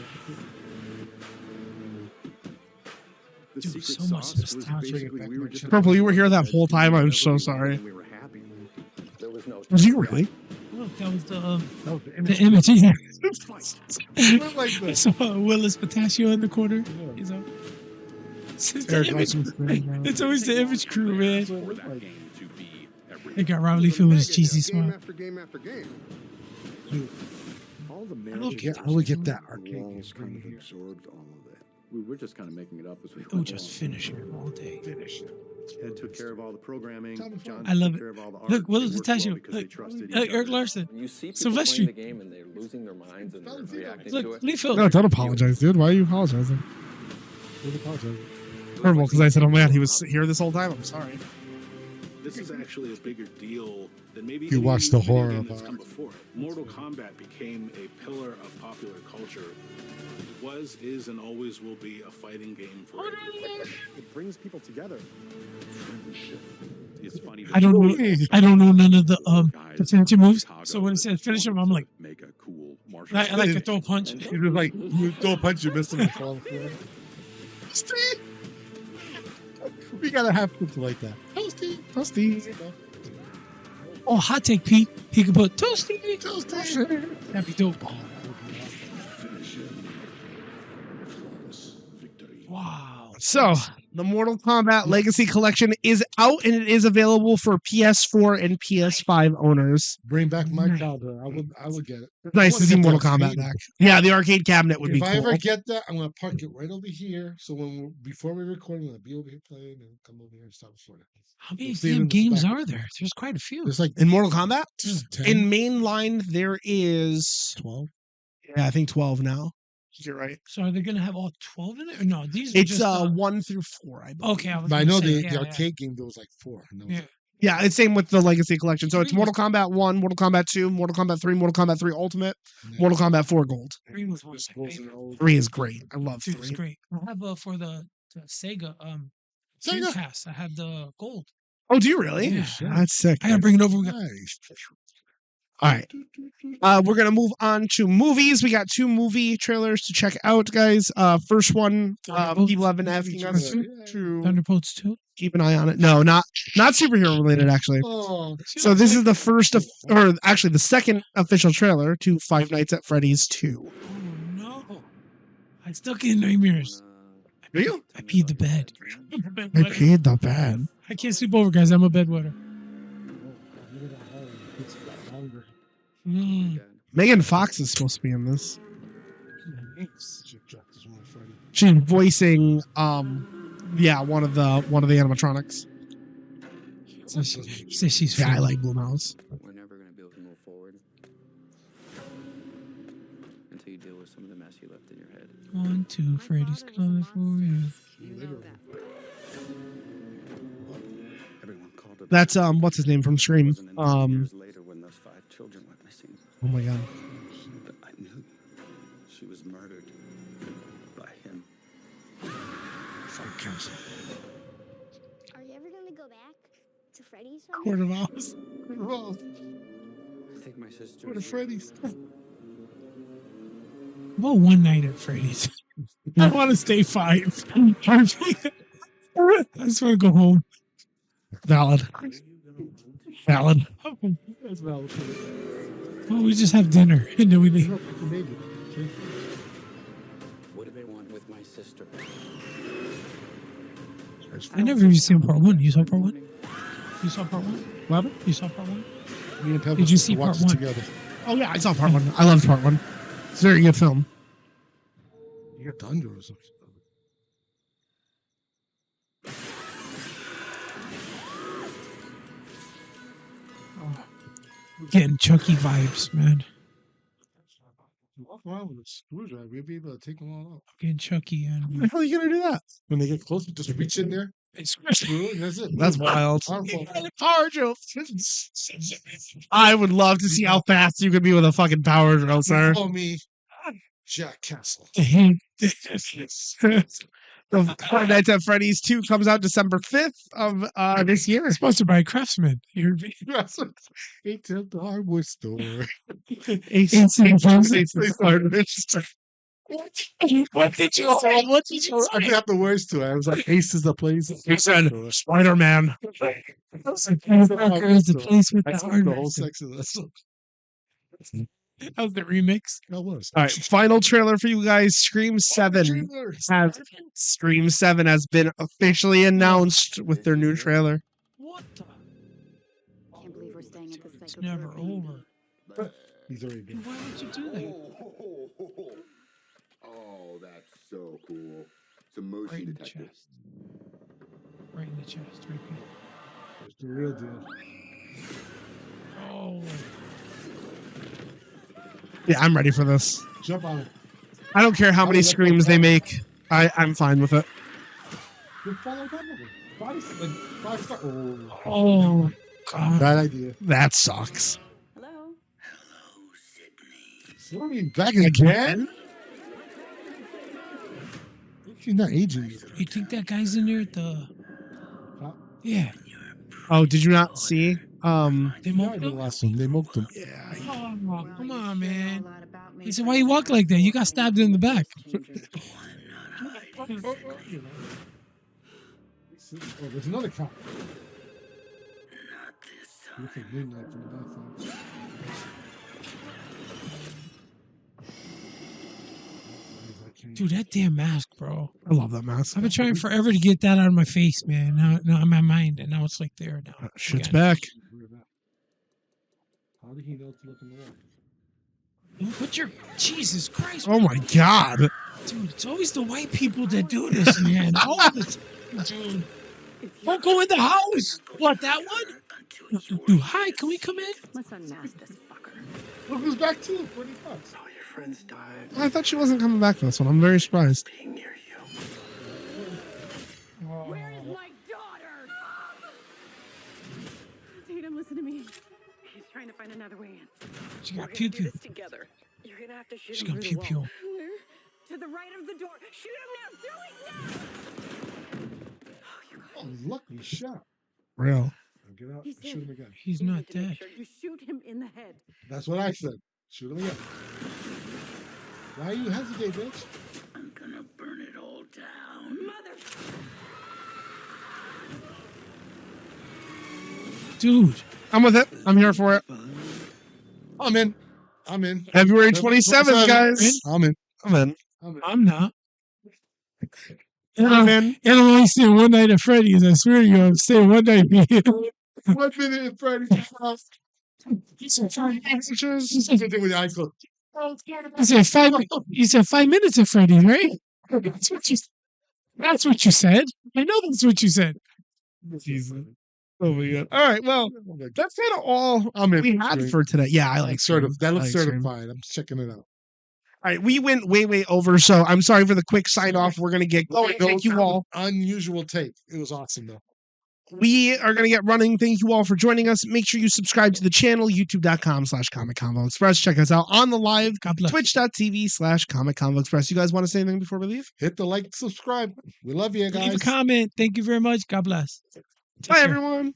The Dude, secret so much sauce was nostalgia. basically we were just Purple, you were here that whole time. I'm so sorry. We were happy. There was no Was you really? Look, that was the That was the image. Yeah. Look like this. So Willis Patachio in the corner. He's up. It's the Eric image. Larsen's screen, man. It's always the image crew, man. For that game to be everything. They got Rob Liefeld with his cheesy game smile. after game after game. Dude, All the How do magic we how do we get that arcade game walls kind of screen here? absorbed all of that. We were just kind of making it up as we Oh, went just along. finish it all day. Finish it. Ed took care of all the programming. John I love took it. care of all the art. Look, They Will's worked well Pistachio. because they Look, trusted Eric each other. Larson. You see people Sylvester. playing the game and they're losing their minds and they're reacting to Look, it. Leafield. No, don't apologize, dude. Why are you apologizing? Don't apologize. Horrible, because I said, oh man, he was here this whole time. I'm sorry. This is actually a bigger deal than maybe You any watched the video horror game of that's it. come before. Mortal Kombat became a pillar of popular culture. It was, is, and always will be a fighting game for everyone. It brings people together. It's funny. I don't know none of the Guys definitive in moves. Chicago So when it that says finish him, wanted I'm to like, make a cool martial I like to art. throw a punch. He was like, you throw a punch, you miss him and fall on the floor. Toasty! We gotta have people like that. Toasty! Toasty. Oh, hot take, Pete. He could put toasty. Toasty! That'd be dope. Wow. So, the Mortal Kombat Legacy Collection is out and it is available for PS4 and PS5 owners. Bring back my childhood. I would get it. It's nice I to wanna see get Mortal the Kombat arcade. back. Yeah, the arcade cabinet would If be I cool. ever get that, I'm gonna park it right over here. So before we record, I'm gonna be over here playing and come over here and start recording. How many See it damn in the games back. are there? There's quite a few. There's like In Mortal Kombat? 10, In mainline, there is 12. yeah, I think 12 now. You're right. So are they going to have all 12 in it? Or no, these are It's just 1 through 4, I believe. okay. I was But I gonna know say, the yeah, arcade game there was like 4. And that was Yeah. it. Yeah, it's same with the Legacy Collection. So it's Three Mortal Kombat 1, Mortal Kombat 2, Mortal Kombat 3, Mortal Kombat 3 Ultimate, Yeah. Mortal Kombat 4 Gold. 3 was one of Just my goes in favorites. old- 3 is great. I love 3 was 3. great. I have for the Sega Sega? Dreamcast. I have the gold. Oh, do you really? Yeah. That's sick. I gotta bring it over. Nice. All right. We're going to move on to movies. We got 2 movie trailers to check out, guys. First one, Thunderbolts. people have been asking us Yeah. to Thunderbolts 2. keep an eye on it. No, not superhero related, actually. Oh, So this is the first, or actually the second official trailer to Five Nights at Freddy's 2. Oh no! I still get nightmares. Do you? I peed the bed. I paid the bed. I can't sleep over, guys. I'm a bedwetter. Mm. Megan Fox is supposed to be in this. She's voicing one of the animatronics. Says she's Yeah, I fine. like Blumhouse. We're never going to be able to move forward until you deal with some of the mess you left in your head. 1, 2, Freddy's coming for you. Everyone called it. That's what's his name from Scream. Wasn't until years later when those 5 children went missing Oh my god. that I knew she was murdered by him. Are you ever gonna go back to Freddy's? Court of Owls. I think my sister. What a Freddy's. Well, one night at Freddy's. I want to stay 5. I just want to go home. Valid. Valid. That's valid. Well, we just have dinner and then we leave. What do they want with my sister? I never even seen part 1. You saw part 1? You saw part 1? What happened? You saw part 1? Me and Pebbles Did you see watched part it 1? together. Oh yeah, I saw part 1. I loved part 1. It's a very good film. You got thunder or something. Getting Chucky vibes, man. Walk around with a screwdriver, you'll be able to take them all out. Getting Chucky How and the hell are you gonna do that? When they get closer, just reach in there, screw it, and that's it. That's wild. Powerful. Power drill. I would love to see how fast you could be with a fucking power drill, sir. Call me Jack Castle. The Five Nights at Freddy's 2 comes out December 5th of this year. sponsored by Craftsman. You're It's at the hardware store. What did you say? What did you I forgot the words to it. I was like, Ace is the place. He said, Spider-Man. The place with I the took the hardware whole store. section of that song. That was the remix. That was. All right, final trailer for you guys. Scream 7 has been officially announced with their new trailer. What the? Can't believe we're staying at the It's never over. He's already been. Why would you do that? Oh, that's so cool. It's a motion Right in the detector. chest. Right in the chest. Right there. It's the real deal. Oh. Yeah, I'm ready for this. Jump on it. I don't care how I many would let screams them they go. make. I'm fine with it. Just follow them. Five star. Oh, Oh, God. bad idea. That sucks. Hello? What are you back again? She's not aging. You think that guy's in there at the... Huh? Yeah. Oh, did you not see? They Yeah, moked the him? last one. They moked him. Yeah. Oh, come on, man. He said, why you walk like that? You got stabbed in the back. Oh, there's another cop. Looks like midnight from the bathroom. Dude, that damn mask, bro. I love that mask. I've been trying forever to get that out of my face, man. Now in my mind, and now it's like there now. Shit's Again. back. How did he know to look in the wall? Put your Jesus Christ, Oh my god. dude! It's always the white people that do this, man. All the time, dude. Don't go in the house. What, that one? Dude, hi, can we come in? Let's unmask this fucker. Look who's back too. 40 bucks. All your friends died I thought she wasn't coming back for this one. I'm very surprised. being near you. Where's my daughter? Tatum, listen to me. He's trying to find another way in. She We're got gonna pew do pew. this together. You're gonna have to shoot She him got through pew the pew. wall. Where? To the right of the door. Shoot him now. Do it now. Oh, you got Oh, lucky shot. Real. Get out. He's Shoot him dead. again. He's You not need to make dead. sure you shoot him in the head. That's what I said. Shoot him again. Why you hesitate, bitch? I'm gonna burn it all down. Mother. Dude, I'm with it. I'm here for it. I'm in. I'm in. February 27th, guys. I'm in. I'm in. I'm not. And I'm I'm, in. and I'm only staying one night at Freddy's. I swear to you, I'm staying one night. 1 minute in Freddy's house. Something to do with the eye closed. You said 5 minutes at Freddy's, right? That's what you said. I know that's what you said. Jesus. Oh my god. All right. Well, that's kind of all I'm in. we had for today. Yeah, I like Scream. That I looks like Scream. certified. I'm checking it out. All right, we went way over, so I'm sorry for the quick sign off. We're gonna get going. Thank you all. Unusual take. It was awesome though. We are gonna get running. Thank you all for joining us. Make sure you subscribe to the channel, youtube.com/Comic Convo Express. Check us out on the live, twitch.tv/Comic Convo Express. You guys want to say anything before we leave? Hit the like, subscribe. We love you guys. Leave a comment. Thank you very much. God bless. Take Bye, care. everyone.